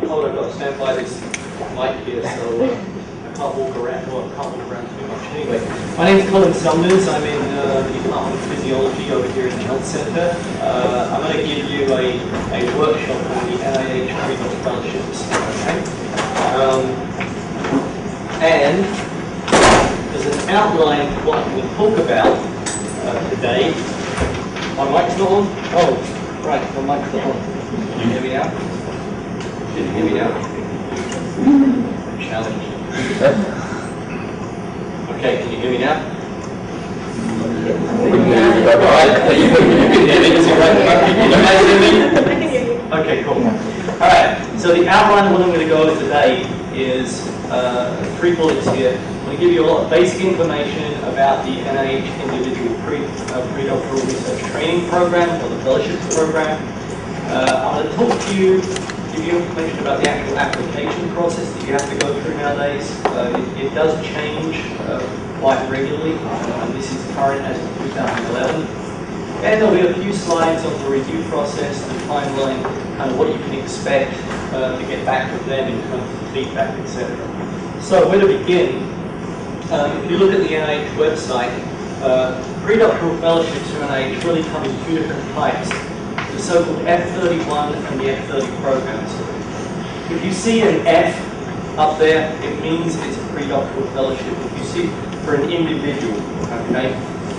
told I've got to stand by this mic here, so I can't walk around, or I can't walk around too much. Anyway, my name's Colin Sumners. I'm in the Department of Physiology over here in the Health Center. I'm going to give you a workshop on the NIH pre-doctoral fellowships. Okay? And there's an outline of what we'll talk about today. My mic's not on? Oh, right, my mic's not on. Can you hear me now? Can you hear me now? Challenge. Okay, can you hear me now? Okay, cool. Alright, so the outline of what I'm going to go over today is 3 bullets here. I'm going to give you a lot of basic information about the NIH individual pre-doctoral research training program, or the fellowships program. I'm going to talk to you, give you information about the actual application process that you have to go through nowadays. It does change quite regularly, and this is current as of 2011. And there'll be a few slides on the review process, the timeline, and what you can expect to get back from them in terms of feedback, etc. So where to begin? If you look at the NIH website, pre-doctoral fellowships through NIH really come in 2 different types. The so-called F31 and the F30 programs. If you see an F up there, it means it's a pre-doctoral fellowship. If you see for an individual, okay?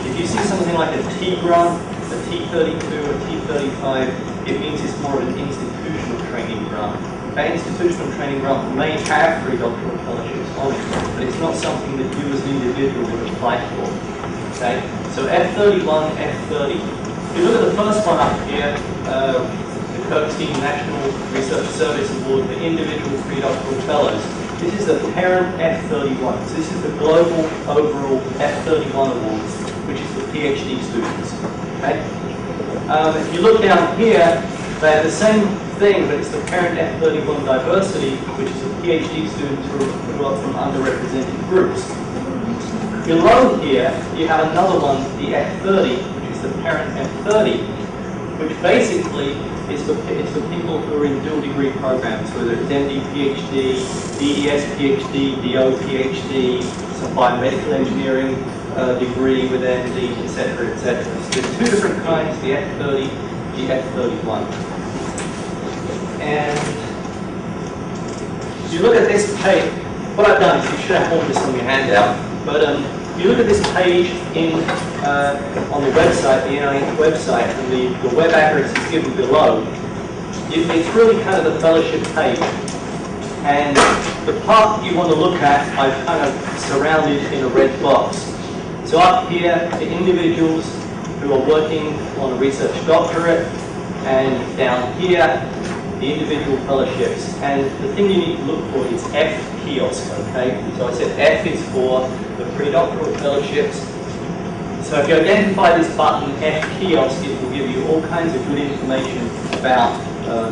If you see something like a T grant, a T32, a T35, it means it's more of an institutional training grant. Okay? Institutional training grant may have pre-doctoral fellowships on it, but it's not something that you as an individual would apply for. Okay? So F31, F30. If you look at the first one up here, the Kirkstein National Research Service Award for Individual Pre-Doctoral Fellows. This is the parent F31. So this is the global overall F31 awards, which is for PhD students. Okay? If you look down here, they're the same thing, but it's the parent F31 diversity, which is for PhD students who are from underrepresented groups. Below here, you have another one, the F30, the parent F30, which basically is for people who are in dual degree programs, whether it's MD, PhD, DES, PhD, DO, PhD, some biomedical engineering degree with MD, etc., etc. So there's 2 different kinds, the F30, the F31. And if you look at this page, what I've done is you should have all this on your handout, but if you look at this page on the website, the NIH website, and the web address is given below, it's really kind of the fellowship page. And the part you want to look at, I've kind of surrounded in a red box. So up here, the individuals who are working on a research doctorate, and down here, the individual fellowships. And the thing you need to look for is F kiosk, okay? So I said F is for the pre-doctoral fellowships. So if you identify this button, F kiosk, it will give you all kinds of good information about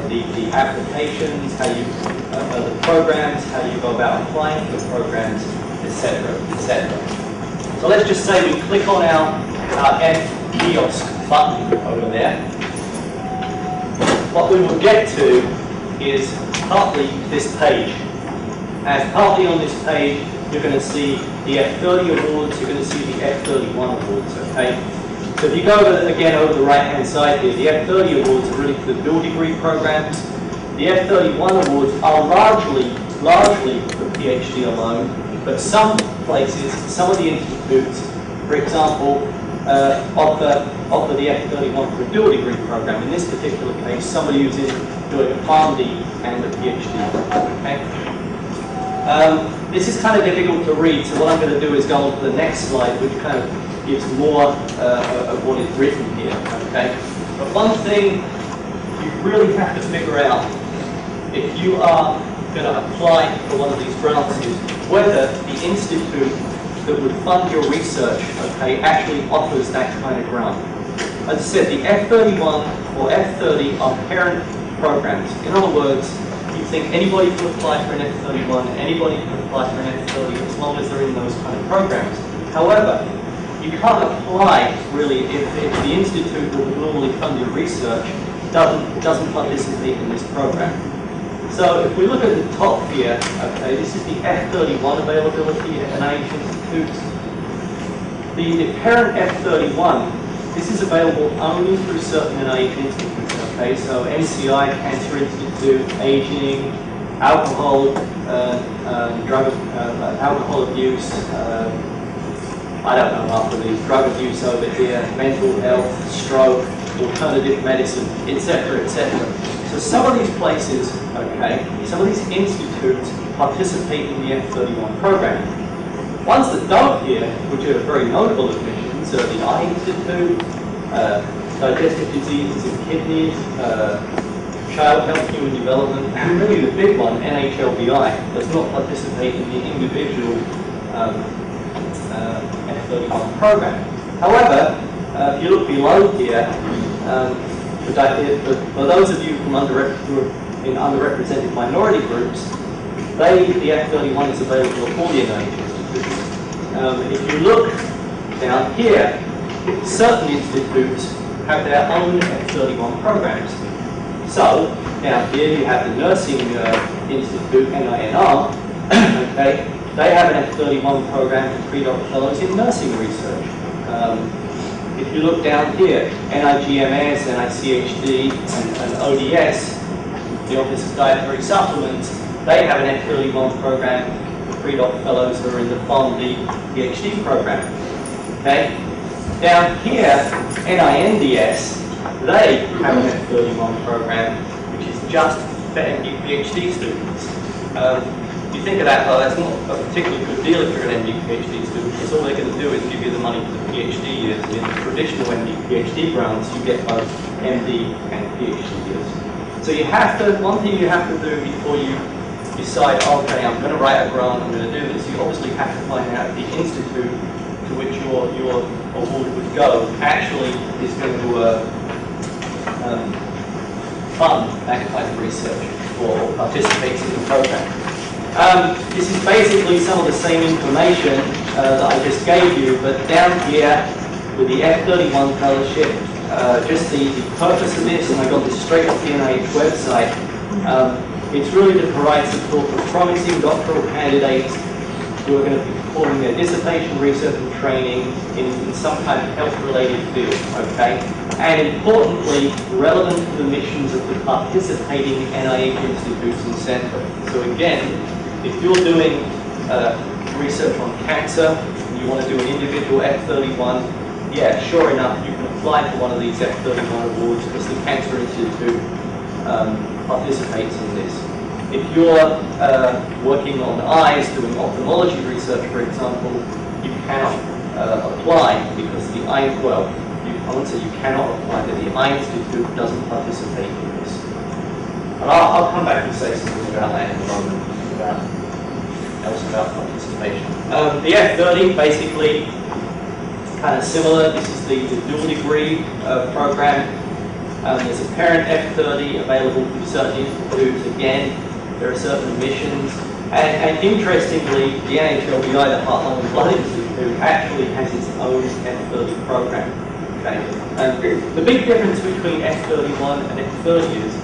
the applications, how you, the programs, how you go about applying for the programs, etc., etc. So let's just say we click on our F kiosk button over there. What we will get to is partly this page. And partly on this page, you're going to see the F30 awards, you're going to see the F31 awards, okay? So if you go over the right-hand side here, the F30 awards are really for the dual degree programs. The F31 awards are largely for PhD alone, but some places, some of the institutes, for example, offer the F31 for a dual degree program. In this particular case, somebody who's doing a PharmD and a PhD, okay? This is kind of difficult to read, so what I'm going to do is go on to the next slide, which kind of gives more of what is written here, okay? But one thing you really have to figure out if you are going to apply for one of these grants is whether the institute that would fund your research, okay, actually offers that kind of grant. As I said, the F31 or F30 are parent programs. In other words, you think anybody can apply for an F31, anybody can apply for an F30 as long as they're in those kind of programs. However, you can't apply really if the institute that would normally fund your research doesn't participate in this program. So if we look at the top here, okay, this is the F31 availability at NIH institutes. The parent F31, this is available only through certain NIH institutes, okay? So NCI, Cancer Institute, Aging, alcohol, alcohol abuse, I don't know half of these, drug abuse over here, mental health, stroke, alternative medicine, etc., etc. So some of these places, okay, some of these institutes participate in the F31 program. Ones that don't here, which are very notable admissions, are the Eye Institute, digestive diseases and kidneys, child health, human development, and really the big one, NHLBI, does not participate in the individual F31 program. However, if you look below here, for those of you who are in underrepresented minority groups, the F31 is available at all the NIH institutes. If you look down here, certain institutes have their own F31 programs. So, down here you have the Nursing Institute, NINR, okay, they have an F31 program for pre-doctoral fellows in nursing research. If you look down here, NIGMS, NICHD, and ODS, the Office of Dietary Supplements, they have an F31 program for pre-doctoral fellows who are in the PharmD PhD program. Okay? Down here, NINDS, they have an F31 program, which is just for MD PhD students. You think of that, that's not a particularly good deal if you're an MD PhD student, because all they're going to do is give you the money for the PhD years. In traditional MD PhD grants, you get both MD and PhD years. So you have to, one thing you have to do before you decide, okay, I'm going to write a grant, I'm going to do this, you obviously have to find out if the institute to which your award would go actually is going to fund that kind of research or participates in the program. This is basically some of the same information that I just gave you, but down here with the F31 fellowship, just the purpose of this, and I got this straight off the NIH website, it's really to provide support for promising doctoral candidates who are going to be performing their dissertation, research and training in some kind of health-related field, okay? And importantly, relevant to the missions of the participating NIH institutes and centers. So again, if you're doing research on cancer and you want to do an individual F31, yeah, sure enough, you can apply for one of these F31 awards because the Cancer Institute participates in this. If you're working on eyes, doing ophthalmology research, for example, you cannot apply because the eye, well, I won't say you cannot apply, but the Eye Institute doesn't participate in this. And I'll come back and say something about that in a moment, about participation. The F30, basically, kind of similar. This is the dual degree program. There's a parent F30 available from certain institutes. Again, there are certain admissions. And interestingly, the NHLBI, the Heart, Lung and Blood Institute, actually has its own F30 program. Okay. The big difference between F31 and F30 is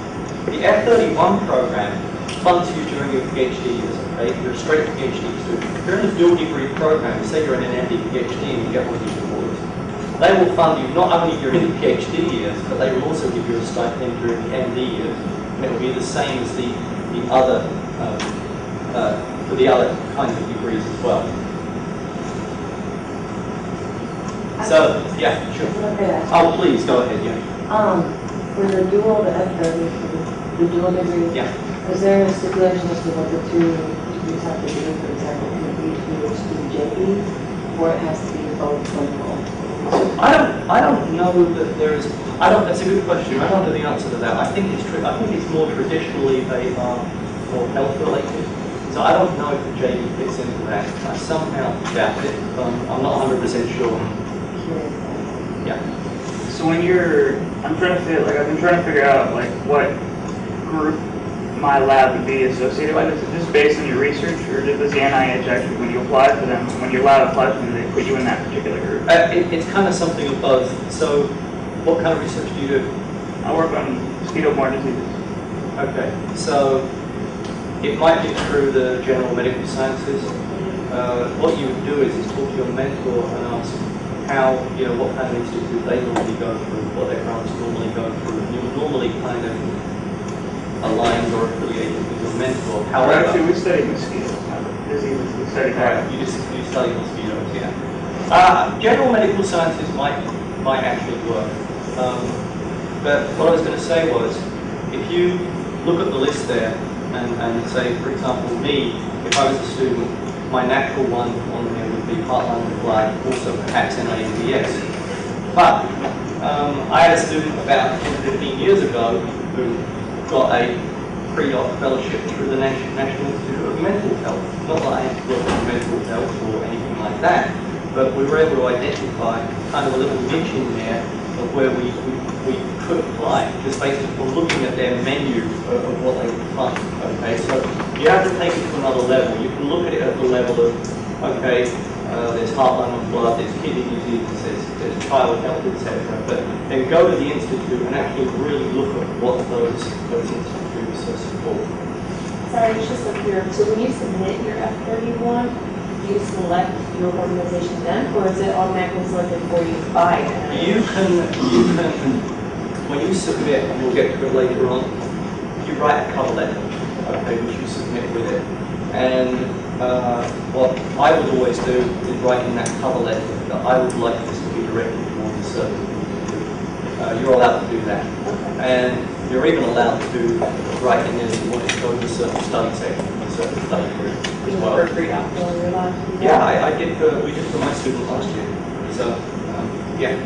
the F31 program funds you during your PhD years. Okay? If you're a straight PhD student, if you're in a dual degree program, say you're in an MD PhD and you get one of these awards, they will fund you not only during the PhD years, but they will also give you a stipend during the MD years. And it will be the same as the other for the other kinds of degrees as well. So, yeah, sure. Oh, please, go ahead, yeah. For the dual, the F30, the dual degree, yeah. Is there a stipulation as to what the two degrees have to be? For example, can it be PhD, JD, or it has to be both clinical? I don't know that there is. That's a good question. I don't know the answer to that. I think it's more traditionally they are more health related. So I don't know if the JD fits into that. I somehow doubt it. I'm not 100% sure. Yeah. So when I've been trying to figure out like what group my lab would be associated with. Is it just based on your research, or does the NIH actually, when you apply for them, when your lab applies for them, they put you in that particular group? It's kind of something of both. So what kind of research do you do? I work on mosquito-borne diseases. Okay. So It might be through the general medical sciences. What you would do is talk to your mentor and ask how, what kind of institute they normally go through, what their grants normally go through. And you're normally kind of aligned or affiliated with your mentor. However, actually, we study mosquitoes, not diseases. We study right, you study mosquitoes, yeah. General medical sciences might actually work. But what I was going to say was, if you look at the list there and say, for example, me, if I was a student, my natural one on there would be heart-lung and blood, also perhaps NIH. But I had a student about 15 years ago who got a pre-doc fellowship through the National Institute of Mental Health. Not that I had to work on mental health or anything like that, but we were able to identify kind of a little niche in there of where we could apply, just based upon looking at their menu of what they would fund. Okay, so you have to take it to another level. You can look at it at the level of, okay, there's heart, lung, and blood, there's kidney disease, there's child health, etc. But then go to the institute and actually really look at what those institutes support. Sorry, just so clear. So when you submit your F-31, do you select your organization then, or is it automatically selected for you by NIH? You can, when you submit, and we'll get to it later on, you write a cover letter, okay, which you submit with it. And what I would always do is write in that cover letter that I would like this to be directed towards a certain institute. You're allowed to do that. And you're even allowed to write in there that you want to go to a certain study section, a certain study group as well. Yeah, we did for my student last year. So, yeah.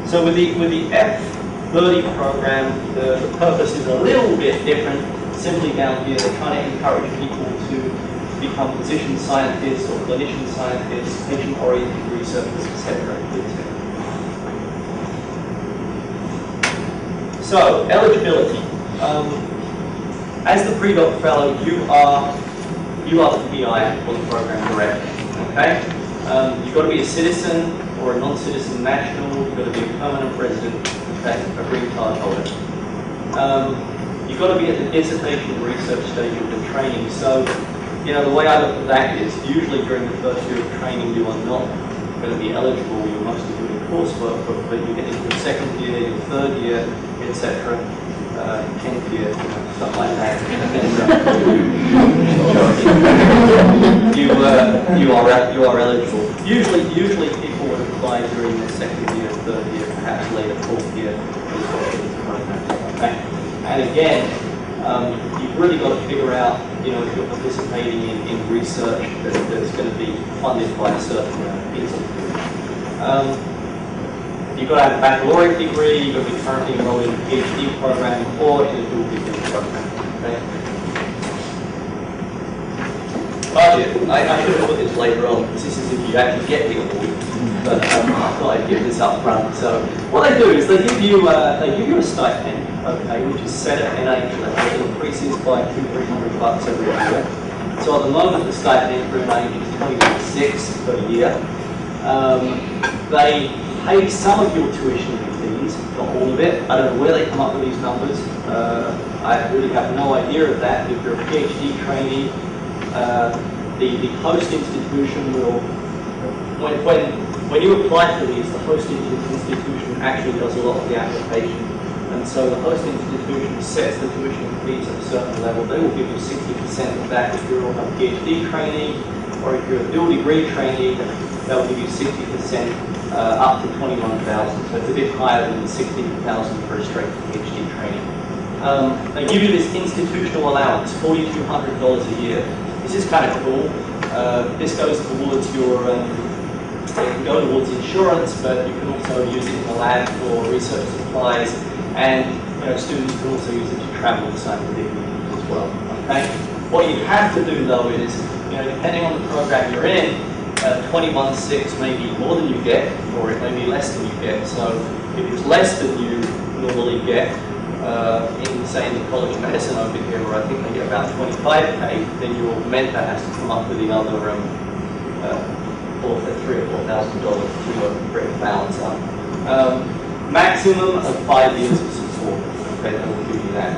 So with the F30 program, the purpose is a little bit different. Simply down here, they're trying to encourage people to become physician scientists or clinician scientists, patient-oriented researchers, etc. So, eligibility. As the pre-doc fellow, you are the PI for the program director. Okay? You've got to be a citizen or a non-citizen national. You've got to be a permanent resident, okay, a green card holder. You've got to be at the dissertation research stage of the training. So, the way I look at that is usually during the first year of training, you are not going to be eligible. You're mostly doing coursework, but you get into your second year, your third year, etc. 10th year, stuff like that. you are eligible. Usually people would apply during their second year, third year, perhaps later fourth year. Okay. And again, you've really got to figure out, if you're participating in research that's going to be funded by a certain institute. You've got to have a baccalaureate degree, you've got to be currently enrolled in a PhD program or in a dual degree program. Okay? Budget. I should have put this later on, because this is if you actually get the award. But I thought I'd give this up front. So what they do is they give you a stipend, okay, which is set at NIH level. It increases by $200-300 every year. So at the moment the stipend for NIH is $26 per year. They pay some of your tuition fees, not all of it. I don't know where they come up with these numbers. I really have no idea of that. If you're a PhD trainee, the host institution will, when you apply for these, the host institution actually does a lot of the application. And so the host institution sets the tuition fees at a certain level. They will give you 60% of that if you're a PhD trainee, or if you're a dual degree trainee, they'll give you 60%. Up to $21,000, so it's a bit higher than the $16,000 for a straight PhD training. They give you this institutional allowance, $4,200 a year. This is kind of cool. This goes towards your, it can go towards insurance, but you can also use it in the lab for research supplies, and students can also use it to travel to scientific meetings as well. Okay. What you have to do though is, depending on the program you're in, 21.6 may be more than you get, or it may be less than you get. So if it's less than you normally get, say in the College of Medicine over here, where I think they get about 25K, then your mentor has to come up with the other $3,000 or $4,000 to bring the balance up. Maximum of 5 years of support. Okay, that will give you that.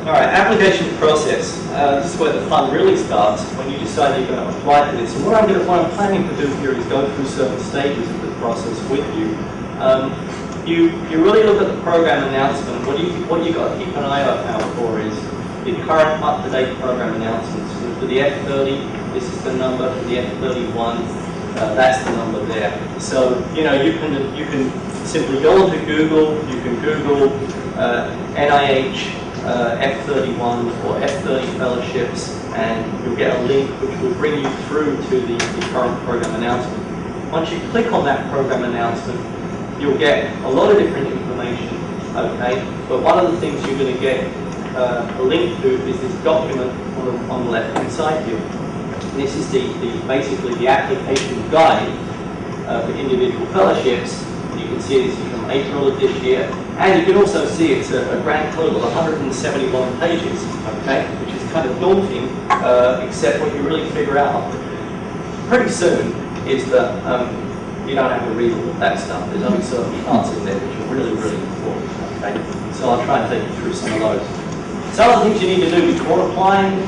All right, application process. This is where the fun really starts, when you decide you're going to apply for this. And what I'm planning to do here is go through certain stages of the process with you. You really look at the program announcement. What you got to keep an eye out for is the current up-to-date program announcements. So for the F30, this is the number. For the F31, that's the number there. So you can simply go onto Google. You can Google NIH F31 or F30 fellowships, and you'll get a link which will bring you through to the current program announcement. Once you click on that program announcement, you'll get a lot of different information, okay? But one of the things you're going to get a link to is this document on the left-hand side here. And this is basically the application guide for individual fellowships. You can see this is from April of this year. And you can also see it's a grand total of 171 pages, okay? Which is kind of daunting, except what you really figure out pretty soon is that you don't have to read all of that stuff. There's only certain parts in there which are really, really important, okay? So I'll try and take you through some of those. Some of the things you need to do before applying,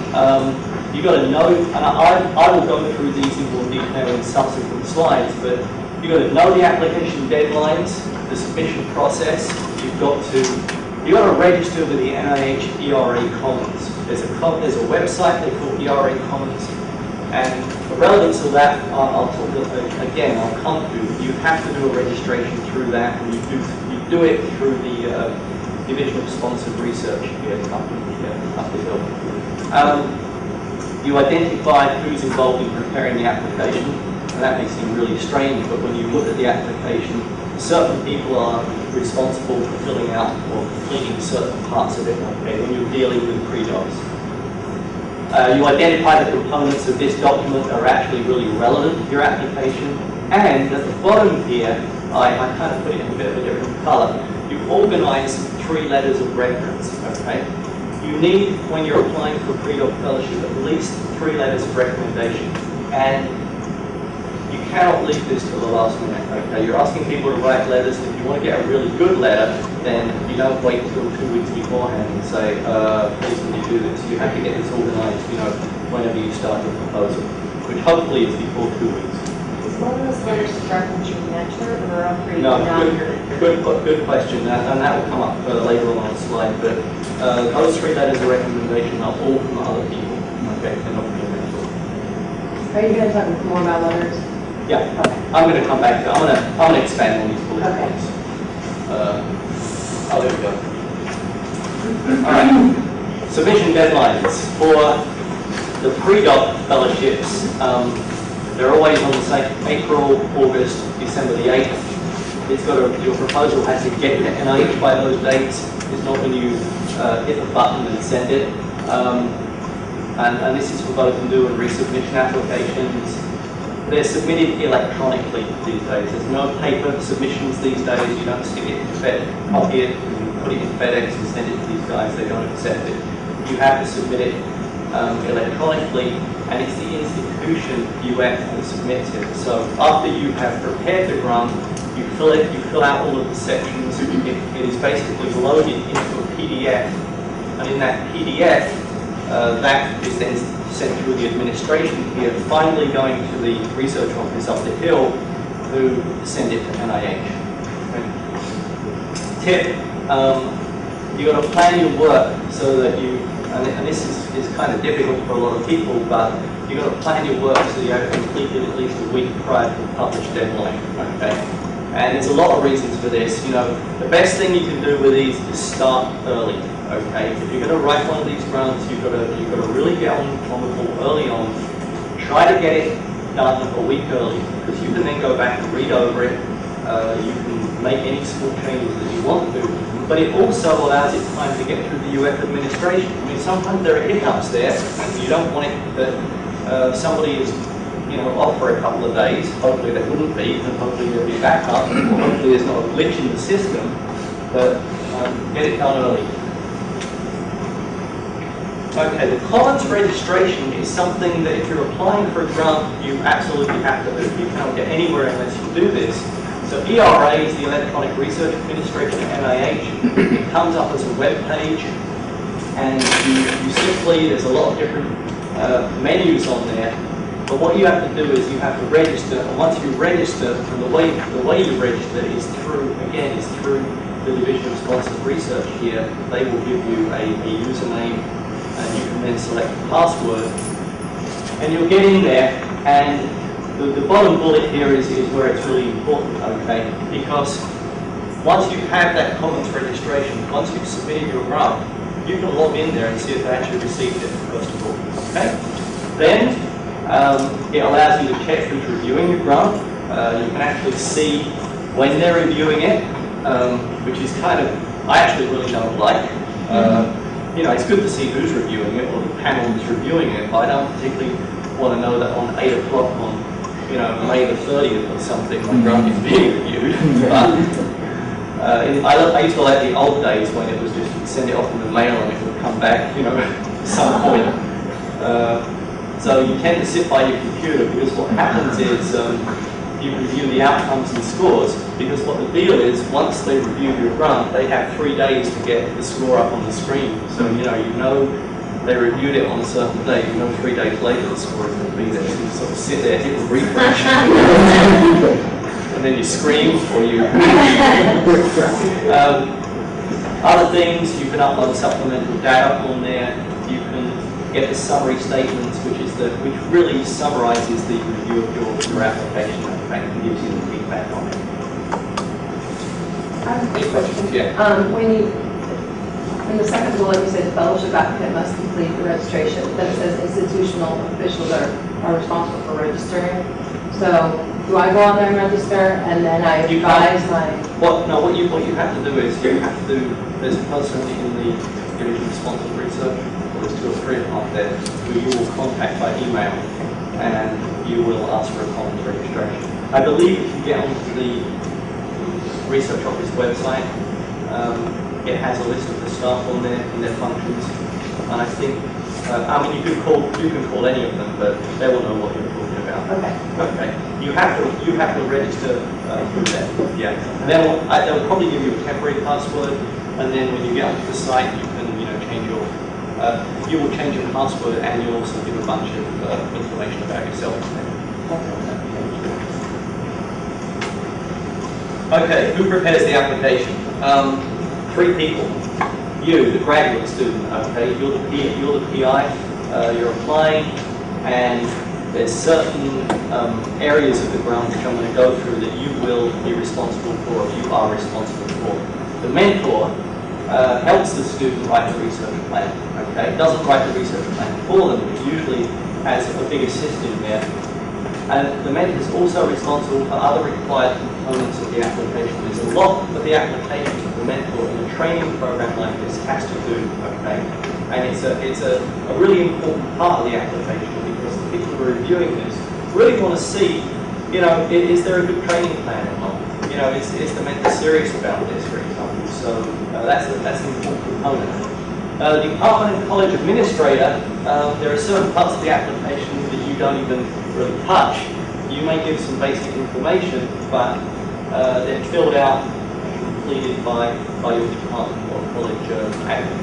you've got to know, and I will go through these in more detail in subsequent slides, but you've got to know the application deadlines, the submission process. You've got to register with the NIH ERA Commons. There's a website they call ERA Commons, and the relevance of that, I'll talk again. I'll come to. You have to do a registration through that, and you do it through the Division of Sponsored Research here up the hill. You identify who's involved in preparing the application, and that may seem really strange, but when you look at the application, certain people are responsible for filling out or completing certain parts of it, okay, when you're dealing with pre-docs. You identify the components of this document that are actually really relevant to your application, and at the bottom here, I kind of put it in a bit of a different color. You organize 3 letters of reference, okay? You need, when you're applying for a pre-doc fellowship, at least 3 letters of recommendation, and you cannot leave this till the last minute, okay? You're asking people to write letters, and if you want to get a really good letter, then you don't wait until 2 weeks beforehand and say, please can you do this? You have to get this organized, whenever you start your proposal, which hopefully is before 2 weeks. Is one of those letters from your mentor or a pre No, good question, and that will come up later on the slide, but those 3 letters of recommendation are all from other people, okay? They're not from your mentor. Are you going to talk more about letters? Yeah, Okay. I'm going to come back to it. I'm going to expand on these bullet Okay. points. There we go. All right. Submission deadlines for the pre-doc fellowships. They're always on the same April, August, December the 8th. Your proposal has to get to NIH by those dates. It's not when you hit the button and send it. And this is for both new and resubmission applications. They're submitted electronically these days. There's no paper submissions these days. You don't stick it in copy it, and put it in FedEx and send it to these guys. They don't accept it. You have to submit it electronically, and it's the institution UF that submits it. So after you have prepared the grant, you fill out all of the sections. It is basically loaded into a PDF, and in that PDF, that is then sent through the administration here, finally going to the research office up the hill, who send it to NIH. Okay. Tip, you've got to plan your work so that you, and this is kind of difficult for a lot of people, but you've got to plan your work so you have completed at least a week prior to the published deadline, okay? And there's a lot of reasons for this. The best thing you can do with these is start early. Okay, if you're going to write one of these grants, you've got to really get on the ball early on. Try to get it done a week early, because you can then go back and read over it. You can make any small changes that you want to, but it also allows it time to get through the UF administration. I mean, sometimes there are hiccups there, and you don't want it that somebody is, off for a couple of days. Hopefully there wouldn't be, and hopefully there'll be backup, or hopefully there's not a glitch in the system. But get it done early. Okay, the Collins registration is something that if you're applying for a grant, you absolutely have to do. You can't get anywhere unless you do this. So ERA is the Electronic Research Administration at NIH. It comes up as a web page. and you simply, there's a lot of different menus on there, but what you have to do is you have to register, and once you register, and the way you register is through, again, is through the Division of Sponsored Research here. They will give you a username, and you can then select a password, and you'll get in there, and the bottom bullet here is where it's really important, okay, because once you have that commons registration, once you've submitted your grant, you can log in there and see if they actually received it, first of all, okay? Then, it allows you to check who's reviewing your grant. You can actually see when they're reviewing it, which is kind of, I actually really don't like. You know, it's good to see who's reviewing it, or the panel is reviewing it, but I don't particularly want to know that on 8 o'clock on, you know, May the 30th or something, my grant is being reviewed. But I used to like the old days when it was just, you'd send it off in the mail and it would come back, you know, at some point. So you tend to sit by your computer, because what happens is you review the outcomes and scores, because what the deal is, once they review your grant, they have 3 days to get the score up on the screen. So you know they reviewed it on a certain day, you know 3 days later the score is going to be there. So you sort of sit there, hit refresh, and then you scream, or you... Other things, you can upload supplemental data on there, you can get the summary statements, which really summarizes the review of your application and gives you the feedback on it. I have a Any questions? Yeah. When you, in the second bullet, you said fellowship applicant must complete the registration. Then it says institutional officials are responsible for registering. So do I go on there and register, and then I advise my... What you have to do is you have to do, there's a person in the Division of Sponsored Research, or there's 2 or 3 of them up there, who you will contact by email, and you will ask for a commons registration. I believe if you get onto the Research Office website, it has a list of the staff on there and their functions, and I think, I mean, you can call any of them, but they will know what you're talking about. Okay. Okay. You have to register through that. Yeah. And then they'll probably give you a temporary password, and then when you get onto the site, you can change your you will change your password, and you'll also give a bunch of information about yourself. Okay. Who prepares the application? 3 people. You, the graduate student. Okay. You're the PI. You're applying, and there's certain areas of the grant which I'm going to go through that you will be responsible for, or you are responsible for. The mentor helps the student write the research plan. Okay, doesn't write the research plan for them, but usually has a big assist in there. And the mentor is also responsible for other required components of the application. There's a lot of the application that the mentor in a training program like this has to do. Okay, and it's a really important part of the application, because the people who are reviewing this really want to see, is there a good training plan or not? Is the mentor serious about this, for example? So that's an important component. The Department and College Administrator, there are certain parts of the application that you don't even really touch. You may give some basic information, but they're filled out and completed by your department or college admin.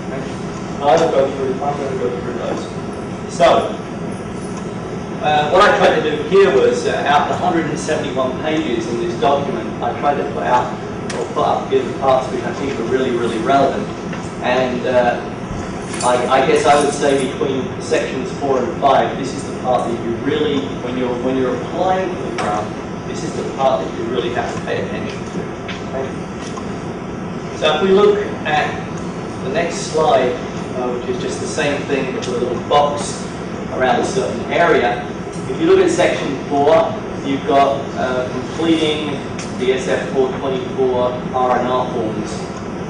Okay? I'm going to go through those. So, what I tried to do here was, out of the 171 pages in this document, I tried to put up here the parts which I think are really, really relevant. And I guess I would say between sections 4 and 5, this is the part that you really, when you're applying for the grant, this is the part that you really have to pay attention to. Okay? So if we look at the next slide, which is just the same thing with a little box around a certain area. If you look at section 4, you've got completing the SF 424 R&R forms.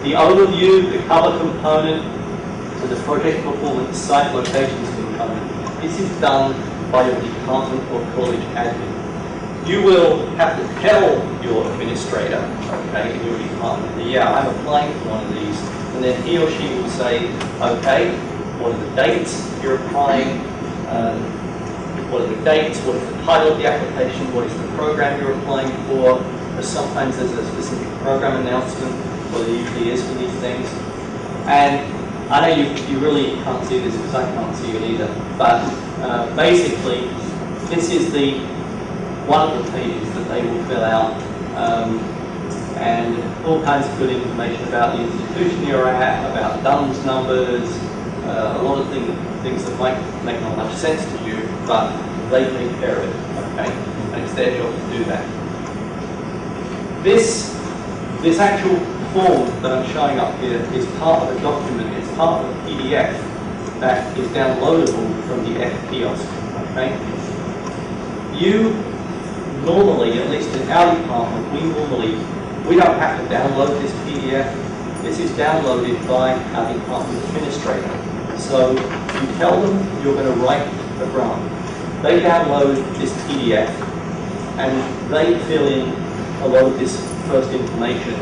The overview, the cover component, and the project performance site locations component. This is done by your department or college admin. You will have to tell your administrator, okay, in your department, that yeah, I'm applying for one of these, and then he or she will say, okay, what are the dates you're applying, what are the dates, what is the title of the application, what is the program you're applying for, because sometimes there's a specific program announcement, what it usually is for these things, and I know you really can't see this because I can't see it either, but basically, this is one of the pages that they will fill out, and all kinds of good information about the institution you're at, about DUNS numbers, a lot of things that might make not much sense to you, but they take care of it, okay? And it's their job to do that. This actual form that I'm showing up here is part of a document, it's part of a PDF that is downloadable from the F kiosk, okay? You normally, at least in our department, we don't have to download this PDF. This is downloaded by our department administrator. So you tell them you're going to write a grant. They download this PDF and they fill in a lot of this first information.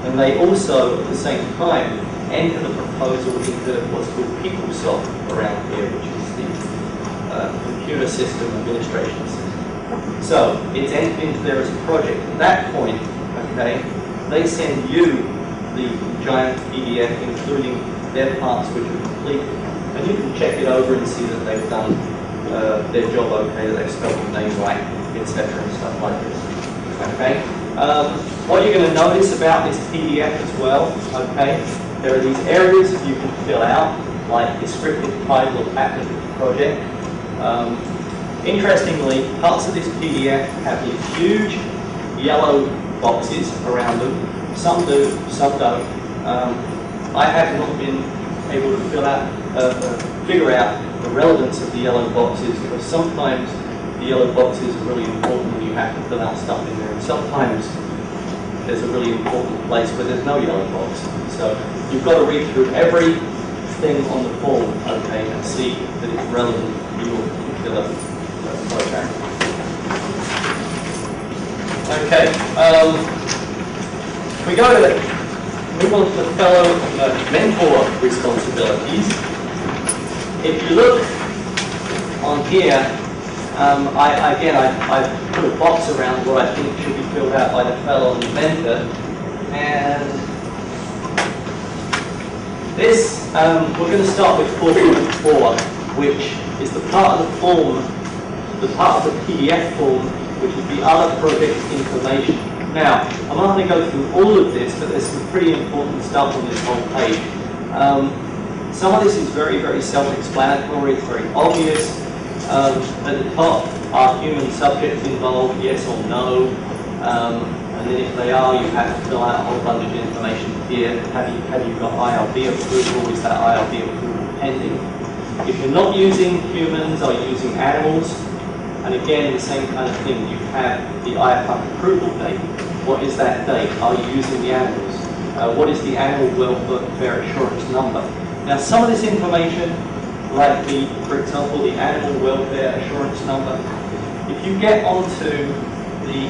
And they also, at the same time, enter the proposal into what's called PeopleSoft around here, which is the computer system administration system. So it's entered into there as a project. At that point, okay, they send you the giant PDF, including their parts which are completed. And you can check it over and see that they've done their job okay, that they've spelled the name right, etc. and stuff like this. Okay. What you're going to notice about this PDF as well, okay, there are these areas that you can fill out, like descriptive title of applicant project. Interestingly, parts of this PDF have these huge yellow boxes around them. Some do, some don't. I have not been able to figure out the relevance of the yellow boxes, because sometimes the yellow boxes are really important when you have to fill out stuff in there, and sometimes there's a really important place where there's no yellow box. So you've got to read through everything on the form, okay, and see that it's relevant to your particular project. Okay, we move on to the fellow mentor responsibilities. If you look on here, I put a box around what I think should be filled out by the fellow and the mentor, and this, we're going to start with 4.4, which is the part of the form, the part of the PDF form, which is the other project information. Now, I'm not going to go through all of this, but there's some pretty important stuff on this whole page. Some of this is very, very self-explanatory, it's very obvious. At the top, are human subjects involved, yes or no? And then if they are, you have to fill out a whole bunch of information here. Have you got IRB approval? Is that IRB approval pending? If you're not using humans, are you using animals? And again, the same kind of thing. You have the IFAC approval date. What is that date? Are you using the animals? What is the animal welfare assurance number? Now, some of this information, like for example, the animal welfare assurance number, if you get onto the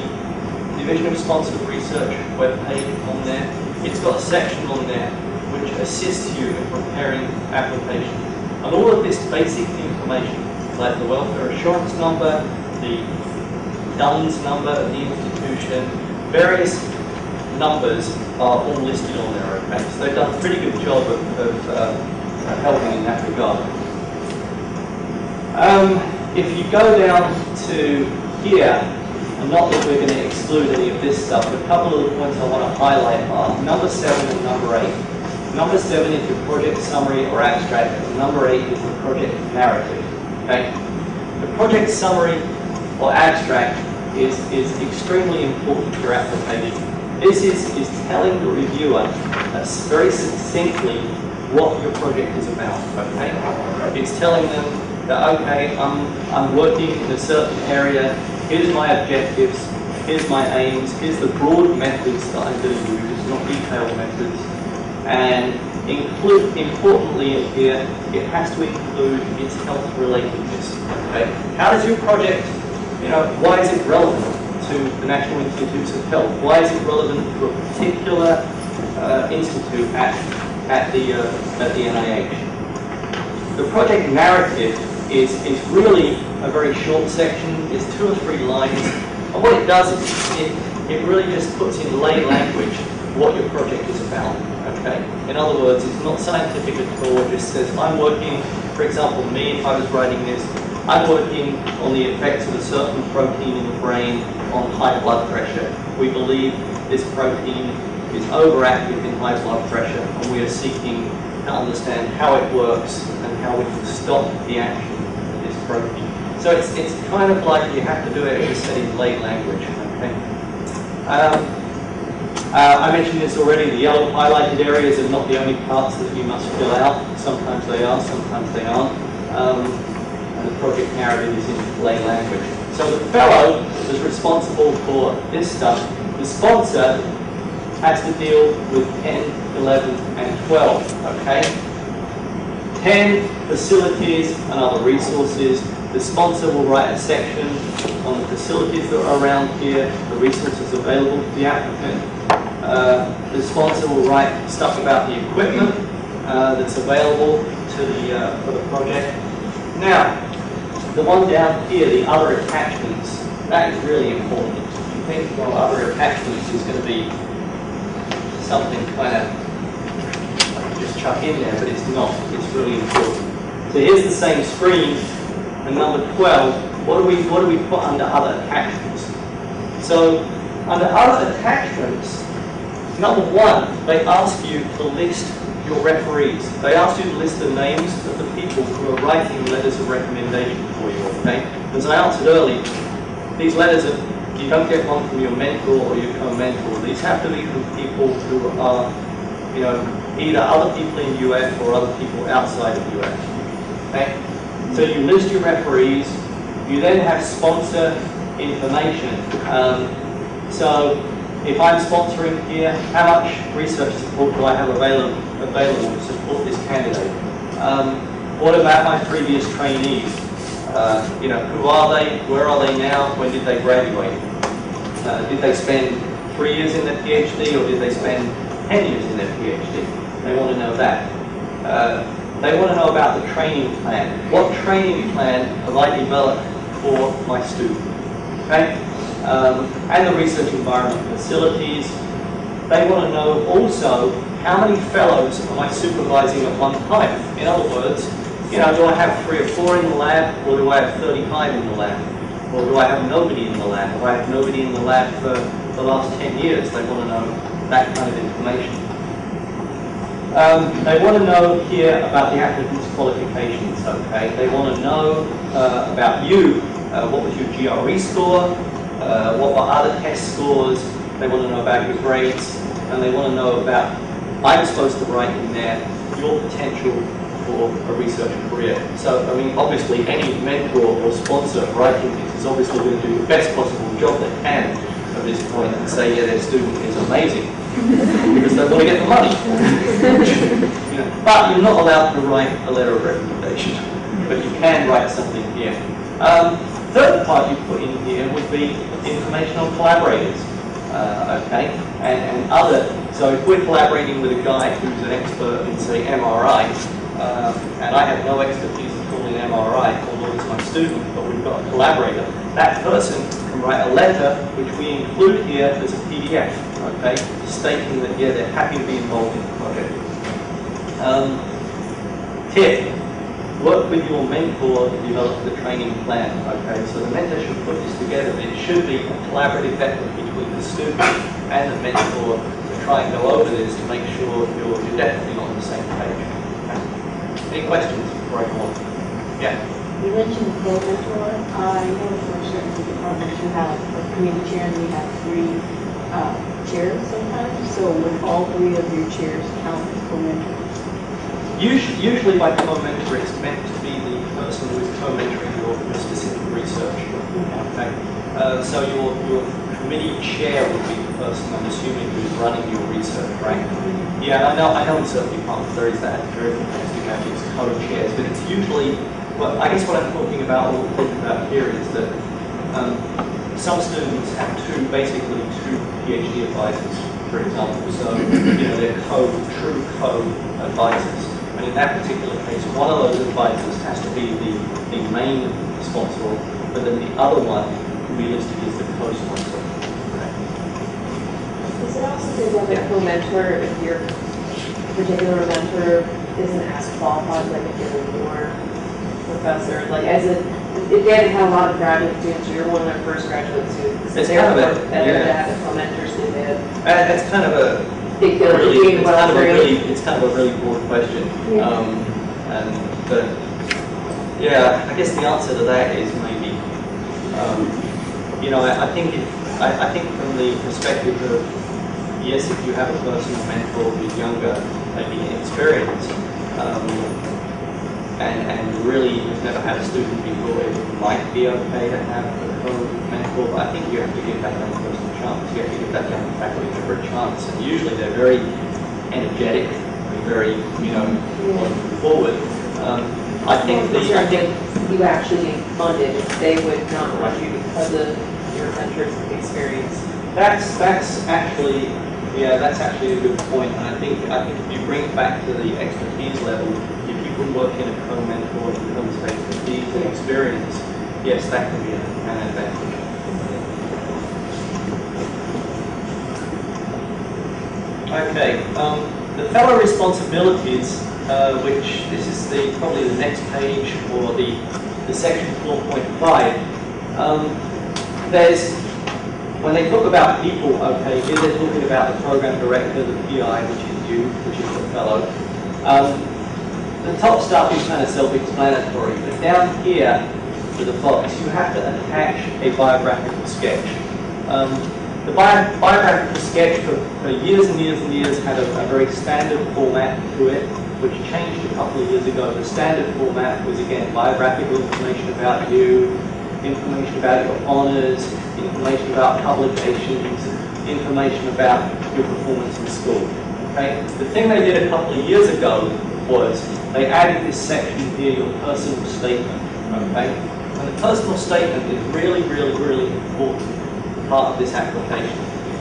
Division of Sponsored Research webpage on there, it's got a section on there which assists you in preparing applications. And all of this basic information, like the welfare assurance number, the DUNS number of the institution, various numbers are all listed on there, okay? So they've done a pretty good job of helping in that regard. If you go down to here, and not that we're going to exclude any of this stuff, but a couple of the points I want to highlight are number 7 and number 8. Number 7 is your project summary or abstract, and number 8 is the project narrative. Okay? The project summary or abstract is extremely important for your application. This is telling the reviewer very succinctly what your project is about. Okay? It's telling them that, okay, I'm working in a certain area, here's my objectives, here's my aims, here's the broad methods that I'm going to use, not detailed methods. And importantly in here, it has to include its health relatedness. Okay? How does your project, why is it relevant to the National Institutes of Health? Why is it relevant to a particular institute at the NIH? The project narrative is really a very short section. It's 2 or 3 lines. And what it does is it really just puts in lay language what your project is about. Okay? okay? In other words, it's not scientific at all. It just says, I'm working, for example, me, if I was writing this, I'm working on the effects of a certain protein in the brain on high blood pressure. We believe this protein is overactive in high blood pressure, and we are seeking to understand how it works and how we can stop the action of this protein. So it's kind of like you have to do it, as I said, in lay language, okay? I mentioned this already, the yellow highlighted areas are not the only parts that you must fill out. Sometimes they are, sometimes they aren't. And the project narrative is in lay language. So the fellow is responsible for this stuff. The sponsor has to deal with 10, 11, and 12, okay? 10, facilities and other resources. The sponsor will write a section on the facilities that are around here, the resources available to the applicant. The sponsor will write stuff about the equipment that's available to for the project. Now, the one down here, the other attachments, that is really important. You think, well, other attachments is going to be something kind of just chuck in there, but it's not. It's really important. So here's the same screen, and number 12. What do we put under other attachments? So under other attachments, number 1, they ask you to list your referees. They ask you to list the names of the people who are writing letters of recommendation for you, okay? As I answered earlier, these letters are, you don't get one from your mentor or your co-mentor. These have to be from people who are, you know, either other people in UF or other people outside of UF, okay? So you list your referees. You then have sponsor information. So if I'm sponsoring here, how much research support do I have available to support this candidate? What about my previous trainees? You know, who are they? Where are they now? When did they graduate? Did they spend 3 years in their PhD, or did they spend 10 years in their PhD? They want to know that. They want to know about the training plan. What training plan have I developed for my student? Okay? And the research environment facilities. They want to know also how many fellows am I supervising at one time. In other words, you know, do I have 3 or 4 in the lab, or do I have 35 in the lab? Or do I have nobody in the lab? If I have nobody in the lab for the last 10 years, they want to know that kind of information. They want to know here about the applicant's qualifications, okay? They want to know about you. What was your GRE score? What were other test scores? They want to know about your grades. And they want to know about, I'm supposed to write in there, your potential for a research career. So, I mean, obviously any mentor or sponsor writing this is obviously going to do the best possible job they can at this point and say, yeah, their student is amazing. Because they want to get the money. You know, but you're not allowed to write a letter of recommendation. But you can write something here. Third part you put in here would be information on collaborators. Okay, and other. So if we're collaborating with a guy who's an expert in, say, MRI, and I have no expertise at all in MRI, although it's my student, but we've got a collaborator, that person can write a letter, which we include here as a PDF, okay, stating that, yeah, they're happy to be involved in the project. Tip, work with your mentor to develop the training plan, okay, so the mentor should put this together, but it should be a collaborative effort between the student and the mentor to try and go over this to make sure you're definitely on the same page. Okay. Any questions before I go on? Yeah. You mentioned the co-mentor. I know for certain departments you have a committee chair and you have 3 chairs sometimes. So would all 3 of your chairs count as co-mentors? Usually by co-mentor, it's meant to be the person who is co-mentoring your specific research. Okay. So your committee chair would be the person, I'm assuming, who's running your research, right? Yeah, I know in certain departments there is that. There is co-chairs, but it's usually, well, I guess what I'm talking about, or talking about here, is that some students have basically two PhD advisors, for example. So, you know, they're true co-advisors. And in that particular case, one of those advisors has to be the main sponsor, but then the other one can be listed as the co-sponsor. Is it also good to have a co-mentor if you're particular mentor isn't as qualified like if you're your professor? Like as if they haven't had a lot of graduate students, or you're one of their first graduate students, It's they're kind of more a- better yeah. to have a mentors than they have. That's kind of a Big deal. really, Being well trained. it's kind of a really broad question. Yeah. But yeah, I guess the answer to that is maybe, you know, I think from the perspective of, yes, if you have a personal mentor who's younger, maybe inexperienced, and really has never had a student before, it might be okay to have a co-mentor, but I think you have to give that young person a chance. You have to give that young faculty member a chance, and usually they're very energetic, very, you know, looking forward. I think you actually get funded, they would not want you because of your mentor's experience. that's actually, yeah, that's actually a good point. And I think if you bring it back to the expertise level, if you can work in a co-mentor in terms of expertise and experience, yes, that can be an advantage. Okay, the fellow responsibilities, which this is probably the next page, or the section 4.5. There's, when they talk about people, okay, here they're talking about the program director, the PI, which is you, which is the fellow. The top stuff is kind of self-explanatory, but down here to the box, you have to attach a biographical sketch. The biographical sketch for years and years and years had a very standard format to it, which changed a couple of years ago. The standard format was, again, biographical information about you, information about your honors, information about publications, information about your performance in school. Okay? The thing they did a couple of years ago was they added this section here, your personal statement. Okay? And the personal statement is really, really, really important part of this application.